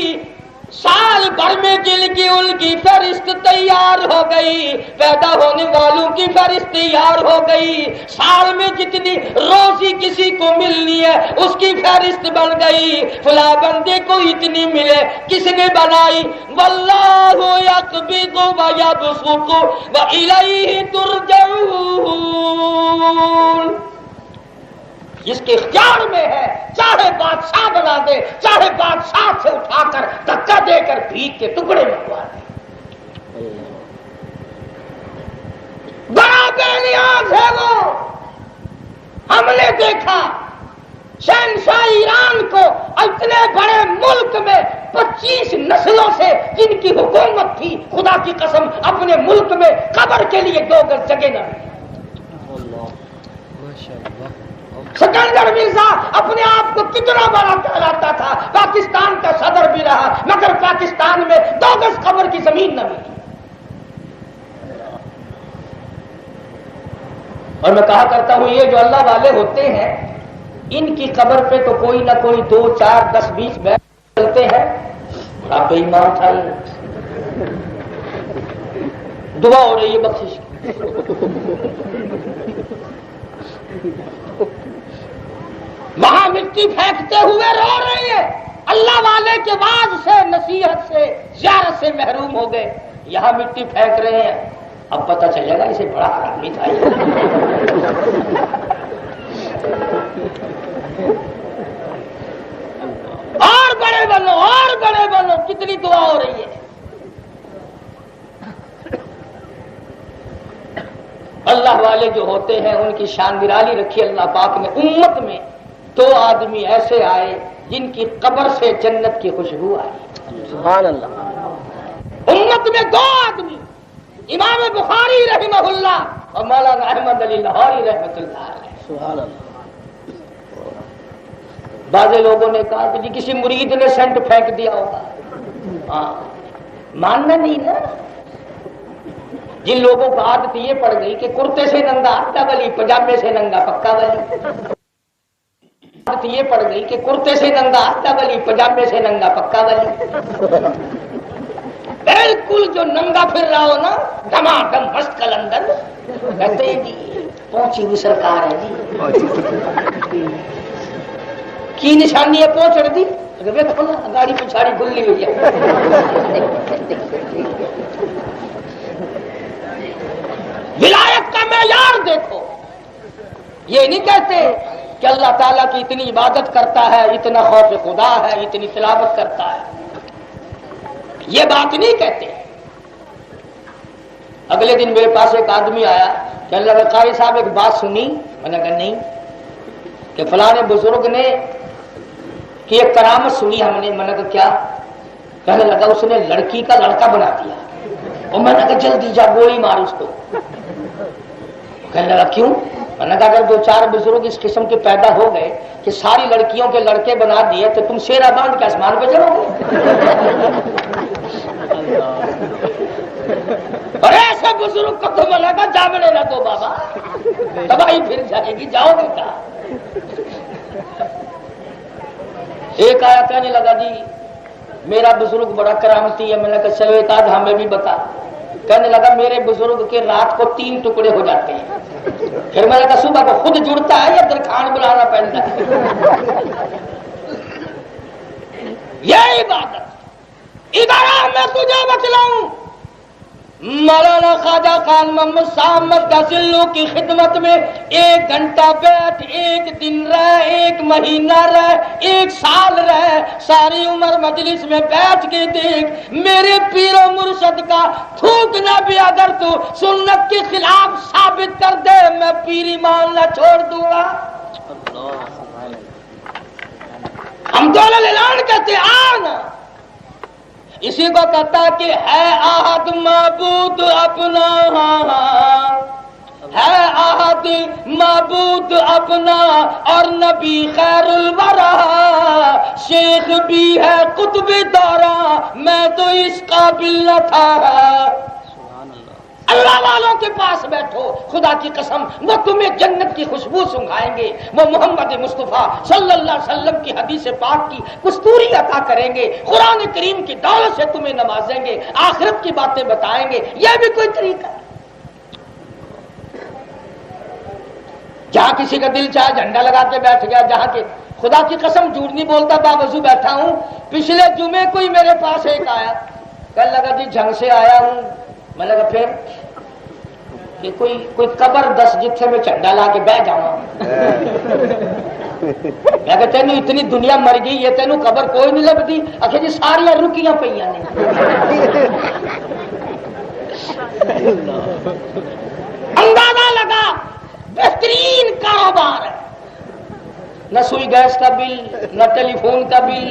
سال بھر میں جن کی ان کی فہرست تیار ہو گئی، پیدا ہونے والوں کی فہرست تیار ہو گئی، سال میں جتنی روزی کسی کو ملنی ہے اس کی فہرست بن گئی، فلاں بندے کو اتنی ملے، کس نے بنائی؟ واللہ یقبض ویبسط والیہ ترجعون۔ جس کے اختیار میں ہے، چاہے بادشاہ بنا دے، چاہے بادشاہ سے اٹھا کر دھکا دے کر بھیک کے ٹکڑے منگوا دے۔ بڑا بے نیاز ہے وہ۔ ہم نے دیکھا شہنشاہ ایران کو اتنے بڑے ملک میں 25 نسلوں سے جن کی حکومت تھی، خدا کی قسم اپنے ملک میں قبر کے لیے 2 گز جگہ نہ ملی۔ سکندر مرزا اپنے آپ کو کتنا بڑا کہلاتا تھا، پاکستان کا صدر بھی رہا، مگر پاکستان میں 2 گز قبر کی زمین نہ ملی۔ اور میں کہا کرتا ہوں یہ جو اللہ والے ہوتے ہیں ان کی قبر پہ تو کوئی نہ کوئی 2 4 10 20 بیٹھ چلتے ہیں۔ آپ بے ایمان تھا، دعا ہو رہی ہے بخشش وہاں مٹی پھینکتے ہوئے رو رہے ہیں، اللہ والے کے بعد سے، نصیحت سے، زیارت سے محروم ہو گئے، یہاں مٹی پھینک رہے ہیں۔ اب پتہ چلے گا اسے بڑا آدمی تھا یہ۔ اور بڑے بنو، اور بڑے بنو، کتنی دعا ہو رہی ہے۔ اللہ والے جو ہوتے ہیں ان کی شان نرالی رکھی اللہ پاک نے۔ امت میں 2 آدمی ایسے آئے جن کی قبر سے جنت کی خوشبو آئی۔ سبحان اللہ۔ امت میں 2 آدمی امام بخاری رحمہ اللہ اور مولانا احمد علی لاہوری رحمۃ اللہ علیہ. سبحان اللہ. بعض لوگوں نے کہا کہ جی کسی مرید نے سینٹ پھینک دیا ہوگا. ہاں ماننا نہیں نا. جن لوگوں کو عادت یہ پڑ گئی کہ کرتے سے ننگا آٹا ولی, پجامے سے ننگا پکا ولی, عادت یہ پڑ گئی کہ کرتے سے ننگا آٹا ولی, پجامے سے ننگا پکا ولی. بالکل جو ننگا پھر رہا ہو نا دمادم مست کلندر, کہتے ہیں جی پہنچی ہوئی سرکار ہے جی. کی نشانی ہے پہنچ دی, گاڑی پچھاڑی کھلی ہوئی ہے. ولایت کا معیار دیکھو. یہ نہیں کہتے کہ اللہ تعالیٰ کی اتنی عبادت کرتا ہے, اتنا خوف خدا ہے, اتنی تلاوت کرتا ہے, یہ بات نہیں کہتے. اگلے دن میرے پاس ایک آدمی آیا کہ اللہ کے قاری صاحب ایک بات سنی. میں نے کہا نہیں. کہ فلاں بزرگ نے کہ ایک کرامت سنی ہم نے. میں نے کہا کیا؟ کہنے لگا اس نے لڑکی کا لڑکا بنا دیا. اور میں نے کہا جلدی جا گولی مار اس کو. کہنے لگا کیوں؟ میں نے کہا اگر 2-4 بزرگ اس قسم کے پیدا ہو گئے کہ ساری لڑکیوں کے لڑکے بنا دیے تو تم شیرا باندھ کے آسمان پہ چلو گے. اور ایسے بزرگ کو تو میں نے کہا جاگنے نہ دو بابا, تباہی پھر جائے گی, جاؤ گے کیا؟ ایک آیا کہنے لگا جی میرا بزرگ بڑا کرامتی ہے. میں نے کہا چلو ایک آدھ ہمیں بھی بتا. کہنے لگا میرے بزرگ کے رات کو 3 ٹکڑے ہو جاتے ہیں. پھر میں نے کہا صبح کو خود جڑتا ہے یا درخان بلانا پڑتا ہے؟ یہ عبادت. ادھر میں تجھے بتلاؤں, مولانا خواجہ خان محمد صاحب دسلو کی خدمت میں 1 گھنٹہ بیٹھ, 1 دن رہ, 1 مہینہ رہ, 1 سال رہ, ساری عمر مجلس میں بیٹھ کے دیکھ. میرے پیر و مرشد کا تھوکنا بھی اگر تو سنت کے خلاف ثابت کر دے, میں پیری ماننا چھوڑ دوں گا. ہم دولت اعلان کہتے آنا. اسی کو کہتا کہ ہے احد معبود اپنا, ہے احد معبود اپنا اور نبی خیر الورا. شیخ بھی ہے قطب دورہ, میں تو اس قابل نہ تھا. اللہ والوں کے پاس بیٹھو, خدا کی قسم وہ تمہیں جنت کی خوشبو سنگھائیں گے. وہ محمد مصطفیٰ صلی اللہ علیہ وسلم کی حدیث پاک کی کستوری عطا کریں گے, قرآن کریم کی دولت سے تمہیں نوازیں گے, آخرت کی باتیں بتائیں گے. یہ بھی کوئی طریقہ ہے؟ جہاں کسی کا دل چاہے جھنڈا لگا کے بیٹھ گیا, جہاں کے خدا کی قسم جھوٹ نہیں بولتا, باوضو بیٹھا ہوں. پچھلے جمعے کوئی میرے پاس ایک آیا, کہنے لگا جی جنگ سے آیا ہوں. میں نے کہا پھر کہ کوئی قبر 10 جتھے میں چنڈا لا کے بہ جاؤں. میں کہ تینوں اتنی دنیا مر گئی, یہ تینوں قبر کوئی نہیں لبھی. آخر جی ساریا رکیاں پہ نے. اندازہ لگا بہترین کاروبار ہے. نہ سوئی گیس کا بل, نہ ٹیلی فون کا بل,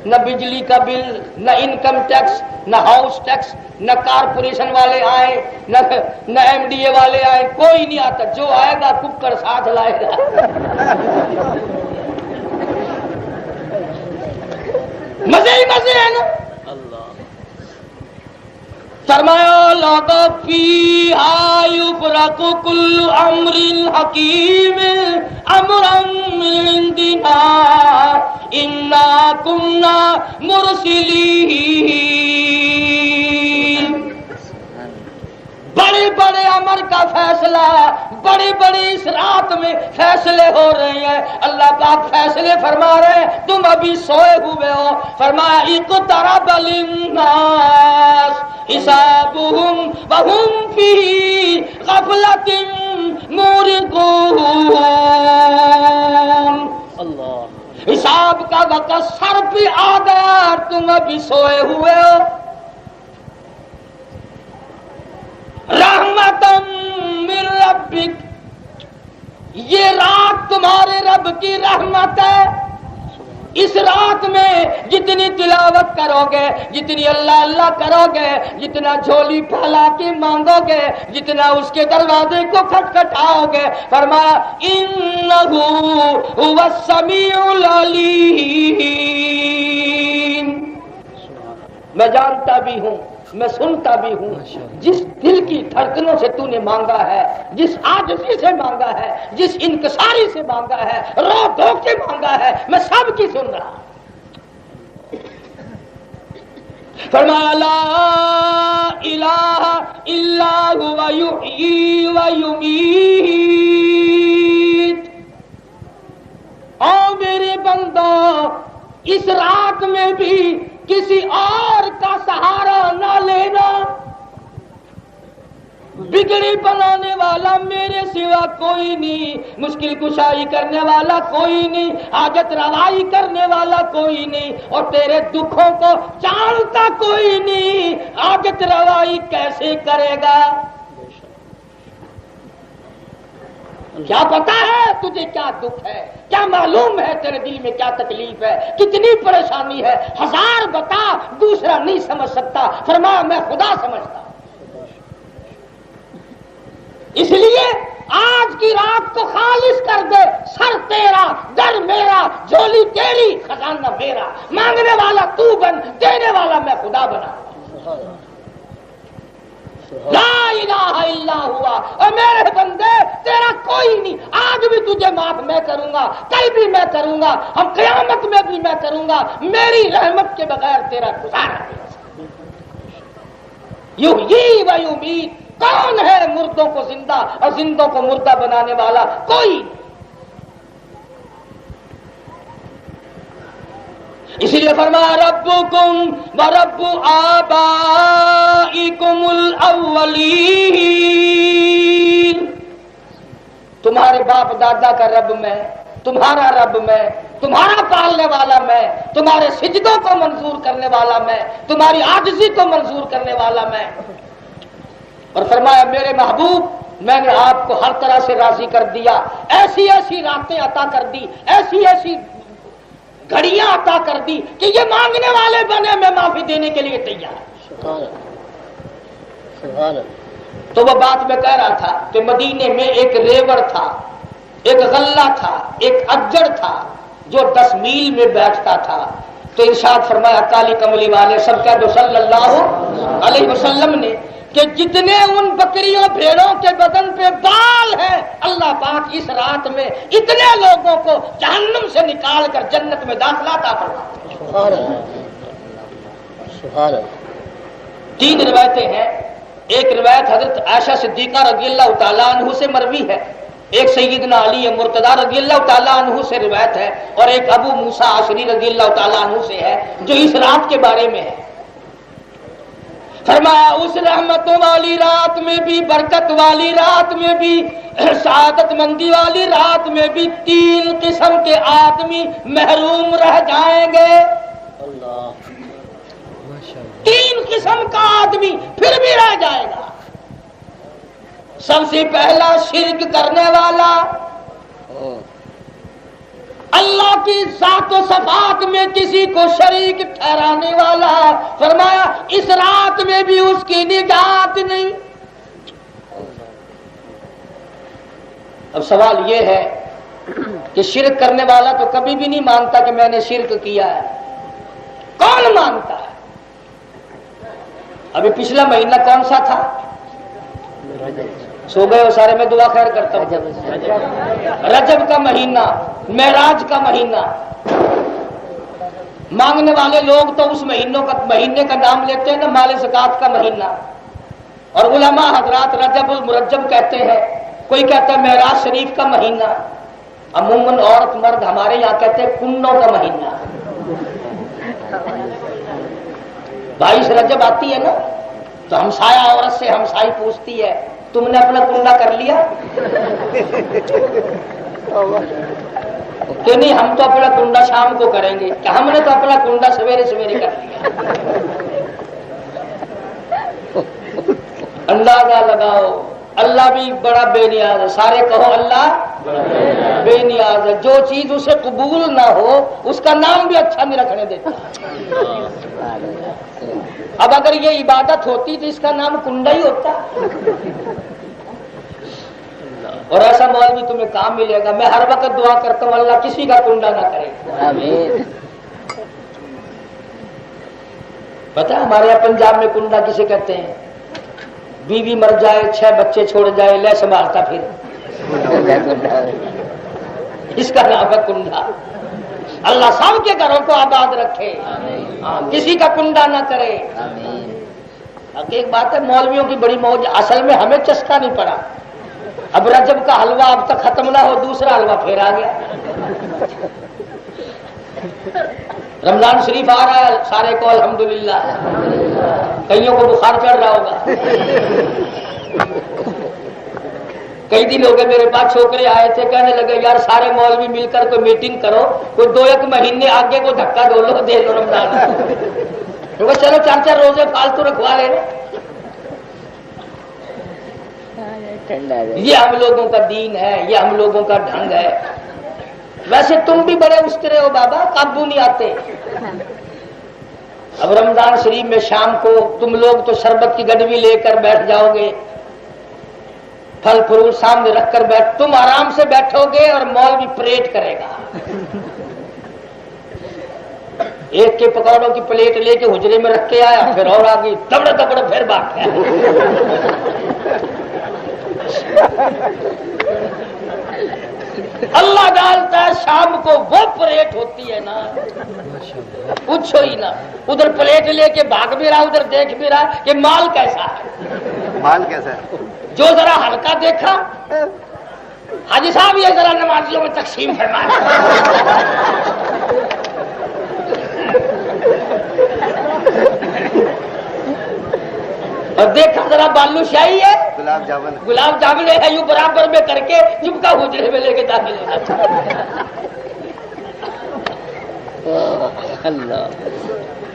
نہ بجلی کا بل, نہ انکم ٹیکس, نہ ہاؤس ٹیکس, نہ کارپوریشن والے آئے, نہ ایم ڈی اے والے آئے, کوئی نہیں آتا. جو آئے گا ککڑ ساتھ لائے گا. مزے ہی مزے ہیں نا. فرمایا لگا فیہا یفرق کل امر حکیم امرا من عندنا انا کنا مرسلین. بڑے بڑے امر کا فیصلہ, بڑے بڑے اس رات میں فیصلے ہو رہے ہیں. اللہ پاک فیصلے فرما رہے ہیں, تم ابھی سوئے ہوئے ہو. فرمایا اقترب للناس حسابهم وهم فی غفلۃ معرضون. حساب کا وقت سر پہ آ گیا, تم ابھی سوئے ہوئے ہو. رحمتم من ربک, یہ رات تمہارے رب کی رحمت ہے. اس رات میں جتنی تلاوت کرو گے، جتنی اللہ اللہ کرو گے، جتنا جھولی پھیلا کے مانگو گے، جتنا اس کے دروازے کو کھٹکھٹاؤ گے، فرمایا انہ هو السمیع العلیم، میں جانتا بھی ہوں، میں سنتا بھی ہوں، جس دل کی دھڑکنوں سے تو نے مانگا ہے، جس عاجزی سے مانگا ہے، جس انکساری سے مانگا ہے، رو دھو کے مانگا ہے، میں سب کی سن رہا ہوں۔ فرمایا لا الہ الا هو یحیی و یمیت، او میرے بندو اس رات میں بھی کسی اور کا سہارا نہ لینا، بگڑی بنانے والا میرے سوا کوئی نہیں، مشکل کشائی کرنے والا کوئی نہیں، حاجت روائی کرنے والا کوئی نہیں، اور تیرے دکھوں کو جانتا کوئی نہیں، حاجت روائی کیسے کرے گا؟ کیا پتا ہے تجھے کیا دکھ ہے؟ کیا معلوم ہے تیرے دل میں کیا تکلیف ہے؟ کتنی پریشانی ہے؟ ہزار بتا، دوسرا نہیں سمجھ سکتا، فرمایا میں خدا سمجھتا۔ اس لیے آج کی رات کو خالص کر دے، سر تیرا، در میرا، جھولی تیری، خزانہ میرا، مانگنے والا تو بن، دینے والا میں خدا بنا۔ لا الہ الا ہوا، اور میرے بندے تیرا کوئی نہیں، آج بھی تجھے معاف میں کروں گا، کل بھی میں کروں گا، ہم قیامت میں بھی میں کروں گا، میری رحمت کے بغیر تیرا گزارا نہیں۔ یحیی و یمیت، کون ہے مردوں کو زندہ اور زندوں کو مردہ بنانے والا؟ کوئی۔ اسی لیے فرمایا ربکم و رب آبائکم الاولین، تمہارے باپ دادا کا رب میں، تمہارا رب میں، تمہارا پالنے والا میں، تمہارے سجدوں کو منظور کرنے والا میں، تمہاری عاجزی کو منظور کرنے والا میں۔ اور فرمایا میرے محبوب میں نے آپ کو ہر طرح سے راضی کر دیا، ایسی ایسی راتیں عطا کر دی، ایسی ایسی گھڑیاں عطا کر دی کہ یہ مانگنے والے بنے، میں معافی دینے کے لیے تیار۔ تو وہ بات میں کہہ رہا تھا کہ مدینے میں ایک ریوڑ تھا، ایک غلہ تھا، ایک اجڑ تھا جو 10 میل میں بیٹھتا تھا۔ تو ارشاد فرمایا کالی کملی والے سب کہہ دو صلی اللہ علیہ وسلم نے کہ جتنے ان بکریوں بھیڑوں کے بدن پہ بال ہیں، اللہ پاک اس رات میں اتنے لوگوں کو جہنم سے نکال کر جنت میں داخلہ عطا فرماتا ہے۔ سبحان اللہ۔ 3 روایتیں ہیں، ایک روایت حضرت عائشہ صدیقہ رضی اللہ تعالیٰ عنہ سے مروی ہے، ایک سیدنا علی مرتضیٰ رضی اللہ تعالیٰ عنہ سے روایت ہے، اور ایک ابو موسیٰ عشری رضی اللہ تعالیٰ عنہ سے ہے جو اس رات کے بارے میں ہے۔ فرمایا اس رحمت والی رات میں بھی، برکت والی رات میں بھی، سعادت مندی والی رات میں بھی 3 قسم کے آدمی محروم رہ جائیں گے۔ 3 قسم کا آدمی پھر بھی رہ جائے گا۔ سب سے پہلا شرک کرنے والا، اللہ کی ذات و صفات میں کسی کو شریک ٹھہرانے والا، فرمایا اس رات میں بھی اس کی نجات نہیں۔ اب سوال یہ ہے کہ شرک کرنے والا تو کبھی بھی نہیں مانتا کہ میں نے شرک کیا ہے، کون مانتا ہے؟ ابھی پچھلا مہینہ کون سا تھا؟ سو گئے ہو سارے، میں دعا خیر کرتا ہوں۔ رجب کا مہینہ، معراج کا مہینہ، مانگنے والے لوگ تو اس مہینے کا نام لیتے ہیں نا، مال زکات کا مہینہ، اور علماء حضرات رجب المرجب کہتے ہیں، کوئی کہتا ہے معراج شریف کا مہینہ، عموماً عورت مرد ہمارے یہاں کہتے ہیں کنوں کا مہینہ۔ 22 رجب آتی ہے نا تو ہمسایہ عورت سے ہمسائی پوچھتی ہے تم نے اپنا کنڈا کر لیا؟ کہ نہیں ہم تو اپنا کنڈا شام کو کریں گے، کہ ہم نے تو اپنا کنڈا سویرے سویرے کر لیا۔ اندازہ لگاؤ اللہ بھی بڑا بے نیاز ہے. سارے کہو اللہ بے نیاز ہے. جو چیز اسے قبول نہ ہو اس کا نام بھی اچھا نہیں رکھنے دیتا. اب اگر یہ عبادت ہوتی تو اس کا نام کنڈا ہی ہوتا. اور ایسا مولوی تمہیں کام ملے گا. میں ہر وقت دعا کرتا ہوں اللہ کسی کا کنڈا نہ کرے. آمین. پتہ ہے ہمارے یہاں پنجاب میں کنڈا کسے کہتے ہیں؟ بیوی مر جائے 6 بچے چھوڑ جائے لے سنبھالتا پھر اس کا نام ہے کنڈا. اللہ سب کے گھروں کو آباد رکھے. کسی کا کنڈا نہ کرے. ایک بات ہے مولویوں کی بڑی موج. اصل میں ہمیں چسکا نہیں پڑا. اب رجب کا حلوہ اب تک ختم نہ ہو دوسرا حلوہ پھر آ گیا. رمضان شریف آ رہا ہے سارے کو الحمدللہ. کئیوں کو بخار چڑھ رہا ہوگا. کئی دن ہو گئے میرے پاس چھوکرے آئے تھے کہنے لگے یار سارے مولوی مل کر کوئی میٹنگ کرو کوئی 2-1 مہینے آگے کو دھکا ڈولو دے لو رمضان. چلو 4 روزے فالتو رکھوا لے. یہ ہم لوگوں کا دین ہے. یہ ہم لوگوں کا ڈھنگ ہے. ویسے تم بھی بڑے استرے ہو بابا قابو نہیں آتے. اب رمضان شریف میں شام کو تم لوگ تو شربت کی گڈوی لے کر بیٹھ جاؤ گے. پھل فروٹ سامنے رکھ کر بیٹھ تم آرام سے بیٹھو گے اور مولوی پریڈ کرے گا. ایک کے پکوڑوں کی پلیٹ لے کے حجرے میں رکھ کے آیا پھر اور آگے دبڑ دبڑ پھر بات ہے. اللہ ڈالتا ہے شام کو وہ پریٹ ہوتی ہے نا پوچھو ہی نا. ادھر پلیٹ لے کے بھاگ بھی رہا ادھر دیکھ بھی رہا کہ مال کیسا ہے. مال کیسا ہے؟ جو ذرا ہلکا دیکھا حاجی صاحب یہ ذرا نمازیوں میں تقسیم فرمائے. اور دیکھا ذرا بالو شاہی ہے گلاب جامن ہے یوں برابر میں کر کے چپکا حجرے میں لے کے داخل ہونا.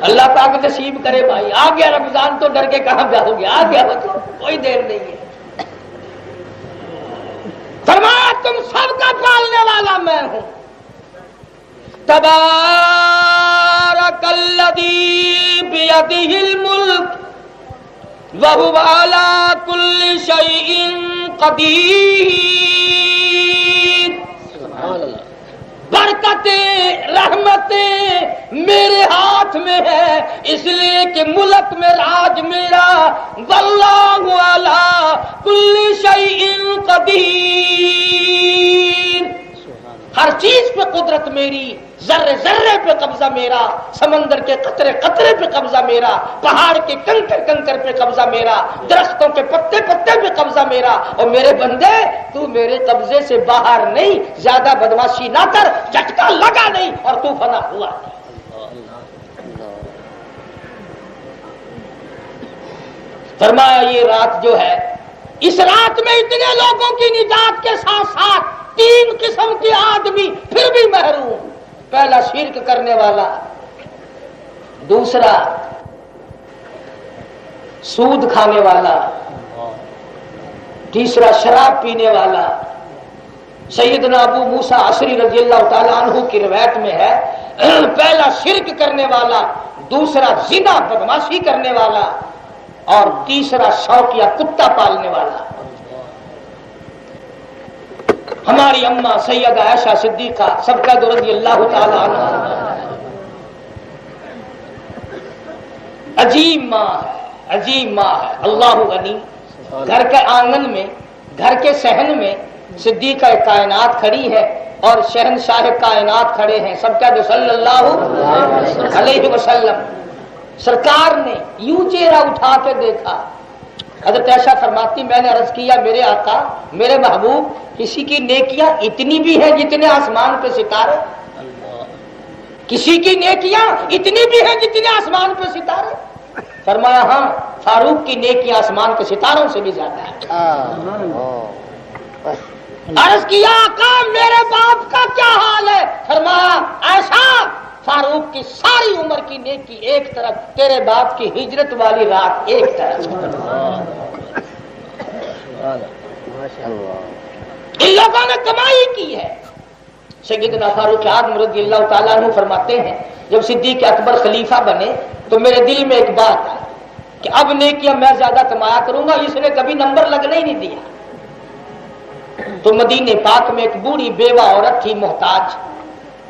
اللہ پاک نصیب کرے بھائی. آ گیا رمضان تو ڈر کے کہاں جاؤ گے. آ گیا تو کوئی دیر نہیں ہے. فرمایا تم سب کا پالنے والا میں ہوں. تبارک الذی بیدہ الملک وَهُوَ عَلَىٰ كُلِّ شَيْءٍ قَدِيرٌ. برکتیں رحمتیں میرے ہاتھ میں ہے اس لیے کہ ملک میں راج میرا. وَاللَّهُ عَلَىٰ كُلِّ شَيْءٍ قَدِيرٌ. ہر چیز پہ قدرت میری. ذرے ذرے پہ قبضہ میرا. سمندر کے قطرے قطرے پہ قبضہ میرا. پہاڑ کے کنکر کنکر پہ قبضہ میرا. درختوں کے پتے پتے پہ قبضہ میرا. اور میرے بندے تو میرے قبضے سے باہر نہیں. زیادہ بدماشی نہ کر. جھٹکا لگا نہیں اور تو فنا ہوا. فرمایا یہ رات جو ہے اس رات میں اتنے لوگوں کی نجات کے ساتھ ساتھ 3 قسم کے آدمی پھر بھی محروم. پہلا شرک کرنے والا. دوسرا سود کھانے والا. تیسرا شراب پینے والا. سیدنا ابو موسیٰ عشری رضی اللہ تعالیٰ عنہ کی روایت میں ہے پہلا شرک کرنے والا. دوسرا زنا بدماشی کرنے والا. اور تیسرا شوقیہ کتا پالنے والا. ہماری اماں سیدہ عائشہ صدیقہ سبقہ رضی اللہ تعالی عنہ عجیب ماں ہے. عجیب ماں ہے. اللہ غنی. گھر کے آنگن میں گھر کے صحن میں صدیقہ کائنات کھڑی ہے اور شہنشاہ کائنات کھڑے ہیں. سبقہ صلی اللہ علیہ وسلم. سرکار نے یوں چہرہ اٹھا کے دیکھا. حضرت عائشہ فرماتی میں نے عرض کیا میرے آقا میرے محبوب کسی کی نیکیاں اتنی بھی ہیں جتنے آسمان پہ ستارے. کسی کی نیکیاں اتنی بھی ہیں جتنے آسمان پہ ستارے. فرمایا ہاں فاروق کی نیکیاں آسمان کے ستاروں سے بھی زیادہ ہے. عرض کیا آقا میرے باپ کا کیا حال ہے. فرمایا ایسا فاروق کی ساری عمر کی نیکی ایک طرف تیرے باپ کی ہجرت والی رات ایک طرف. ان لوگوں نے کمائی کی ہے. سیدنا فاروق اعظم رضی اللہ تعالیٰ عنہ فرماتے ہیں جب صدیق اکبر خلیفہ بنے تو میرے دل میں ایک بات آئی کہ اب نیکیاں میں زیادہ کمایا کروں گا. اس نے کبھی نمبر لگنے ہی نہیں دیا. تو مدینے پاک میں ایک بوڑھی بیوہ عورت تھی محتاج.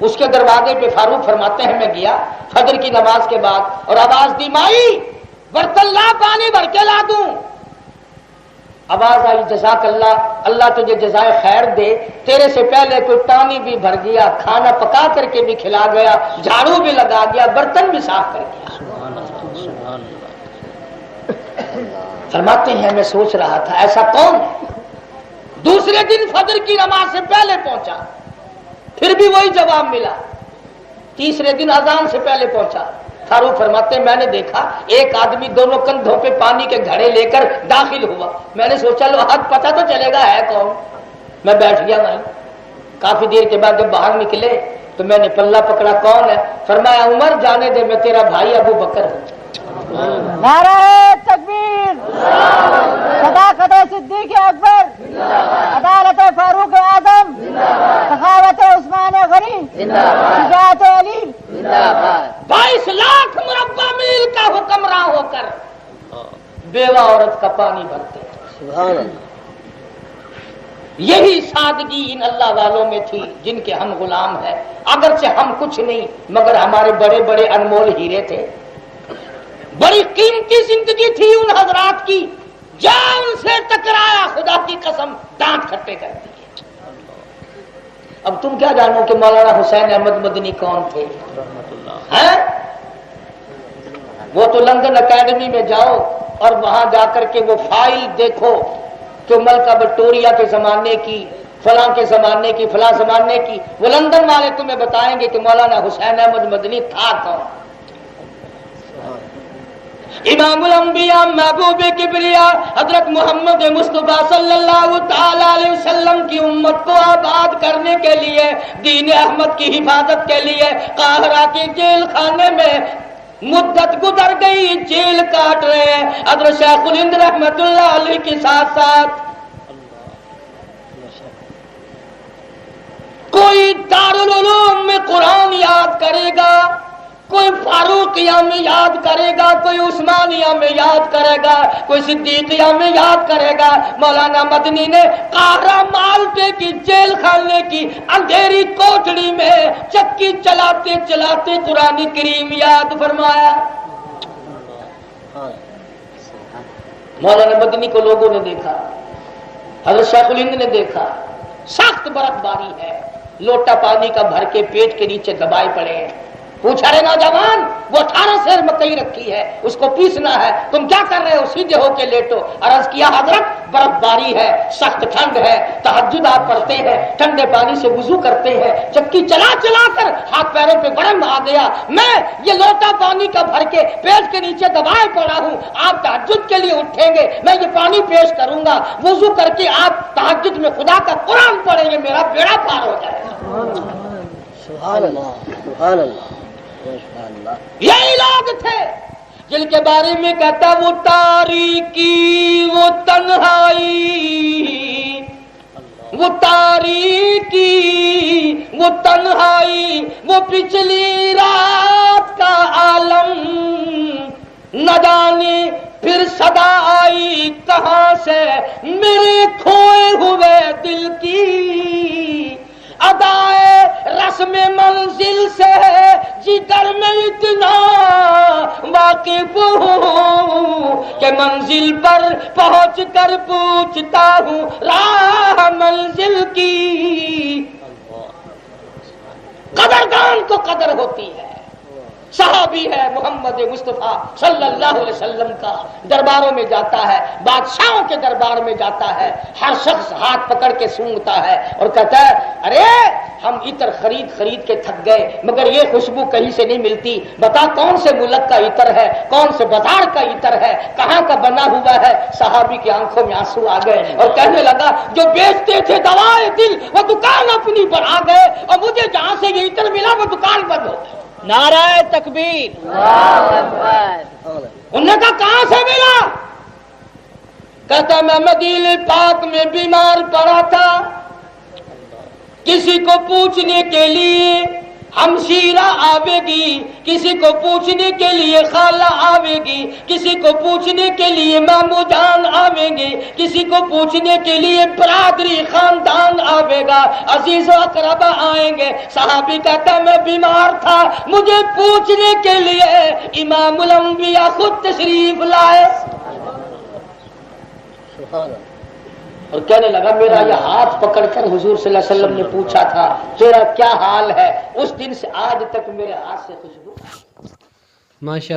اس کے دروازے پہ فاروق فرماتے ہیں میں گیا فجر کی نماز کے بعد اور آواز دی مائی برتن لا پانی بھر کے لا دوں. آواز آئی جزاک اللہ, اللہ تجھے جزائے خیر دے, تیرے سے پہلے کوئی پانی بھی بھر گیا, کھانا پکا کر کے بھی کھلا گیا, جھاڑو بھی لگا گیا, برتن بھی صاف کر گیا. فرماتے ہیں میں سوچ رہا تھا ایسا کون ہے. دوسرے دن فجر کی نماز سے پہلے پہنچا, پھر بھی وہی جواب ملا. تیسرے دن اذان سے پہلے پہنچا. فاروق فرماتے میں نے دیکھا ایک آدمی دونوں کندھوں پہ پانی کے گھڑے لے کر داخل ہوا. میں نے سوچا لو حق پتہ تو چلے گا ہے کون. میں بیٹھ گیا وہیں. کافی دیر کے بعد جب باہر نکلے تو میں نے پلہ پکڑا کون ہے. فرمایا عمر جانے دے میں تیرا بھائی ابو بکر ہوں. نعرہ تکبیر, صداقت صدیق اکبر, عدالت فاروق اعظم, سخاوت عثمان غنی, شجاعت علی. 22 لاکھ مربع میل کا حکمراں ہو کر بیوہ عورت کا پانی بھرتے. سبحان اللہ. یہی سادگی ان اللہ والوں میں تھی جن کے ہم غلام ہیں. اگرچہ ہم کچھ نہیں مگر ہمارے بڑے بڑے انمول ہیرے تھے. بڑی قیمتی زندگی تھی ان حضرات کی. جان سے ٹکرایا خدا کی قسم دانت کھٹے کر دیے. اب تم کیا جانو کہ مولانا حسین احمد مدنی کون تھے. وہ تو لندن اکیڈمی میں جاؤ اور وہاں جا کر کے وہ فائل دیکھو جو ملکہ وکٹوریہ کے زمانے کی, فلاں کے زمانے کی, فلاں زمانے کی. وہ لندن والے تمہیں بتائیں گے کہ مولانا حسین احمد مدنی تھا کون. امام الانبیاء محبوب کبریا حضرت محمد مصطفیٰ صلی اللہ تعالی علیہ وسلم کی امت کو آباد کرنے کے لیے, دین احمد کی حفاظت کے لیے قاہرہ کے جیل خانے میں مدت گزر گئی, جیل کاٹ رہے ہیں. حضرت شیخ الہند رحمت اللہ علیہ کے ساتھ ساتھ کوئی دارالعلوم میں قرآن یاد کرے گا, کوئی فاروقیہ میں یاد کرے گا, کوئی عثمانیہ میں یاد کرے گا, کوئی صدیقیہ میں یاد کرے گا. مولانا مدنی نے قاہرہ مالٹے کی جیل خانے کی اندھیری کوٹڑی میں چکی چلاتے چلاتے قرآن کریم یاد فرمایا. مولانا مدنی کو لوگوں نے دیکھا, حضرت شیخ الہند نے دیکھا, سخت برف باری ہے, لوٹا پانی کا بھر کے پیٹ کے نیچے دبائے پڑے ہیں. پوچھا رہے نوجوان وہ 18 سیر مکئی رکھی ہے اس کو پیسنا ہے, تم کیا کر رہے ہو, سیدھے ہو کے لیٹو. عرض کیا حضرت برف باری ہے, سخت ٹھنڈ ہے, تہجد آپ پڑھتے ہیں, ٹھنڈے پانی سے وضو کرتے ہیں, چکی چلا چلا کر ہاتھ پیروں پہ گرم آ گیا, میں یہ لوٹا پانی کا بھر کے پیٹ کے نیچے دبائے پڑا ہوں. آپ تہجد کے لیے اٹھیں گے, میں یہ پانی پیش کروں گا, وضو کر کے آپ تہجد میں خدا کا قرآن پڑھیں گے, میرا بیڑا پار ہو جائے گا. سبحان اللہ, سبحان اللہ. یہی لوگ تھے جن کے بارے میں کہتا وہ تاریکی وہ تنہائی, وہ تاریکی وہ تنہائی, وہ پچھلی رات کا عالم, نہ جانے پھر صدا آئی کہاں سے میرے کھوئے ہوئے دل کی. ادائے رسم منزل سے جگر میں اتنا واقف ہوں کہ منزل پر پہنچ کر پوچھتا ہوں راہ منزل کی. قدردان کو قدر ہوتی ہے. صحابی ہے محمد مصطفیٰ صلی اللہ علیہ وسلم کا, درباروں میں جاتا ہے, بادشاہوں کے دربار میں جاتا ہے, ہر شخص ہاتھ پکڑ کے سونگتا ہے اور کہتا ہے ارے ہم عطر خرید کے تھک گئے مگر یہ خوشبو کہیں سے نہیں ملتی, بتا کون سے ملک کا عطر ہے, کون سے بازار کا عطر ہے, کہاں کا بنا ہوا ہے. صحابی کی آنکھوں میں آنسو آ گئے اور کہنے لگا جو بیچتے تھے دوائے دل وہ دکان اپنی بڑھا گئے اور مجھے جہاں سے یہ عطر ملا وہ دکان بند ہو گئی. نعرہ تکبیر. اللہ اکبر. انہوں نے کہا کہاں سے ملا؟ کہتا میں مدینے پاک میں بیمار پڑا تھا، کسی کو پوچھنے کے لیے ہمشیرہ آوے گی، کسی کو پوچھنے کے لیے خالہ آوے گی، کسی کو پوچھنے کے لیے مامو جان آویں گے، کسی کو پوچھنے کے لیے برادری خاندان آوے گا، عزیز و اقربا آئیں گے۔ صحابی کہتا میں بیمار تھا، مجھے پوچھنے کے لیے امام الانبیاء خود تشریف لائے اور کہنے لگا میرا یہ ہاتھ پکڑ کر حضور صلی اللہ علیہ وسلم نے پوچھا تھا تیرا کیا حال ہے، اس دن سے آج تک میرے ہاتھ سے خوشبو ماشاء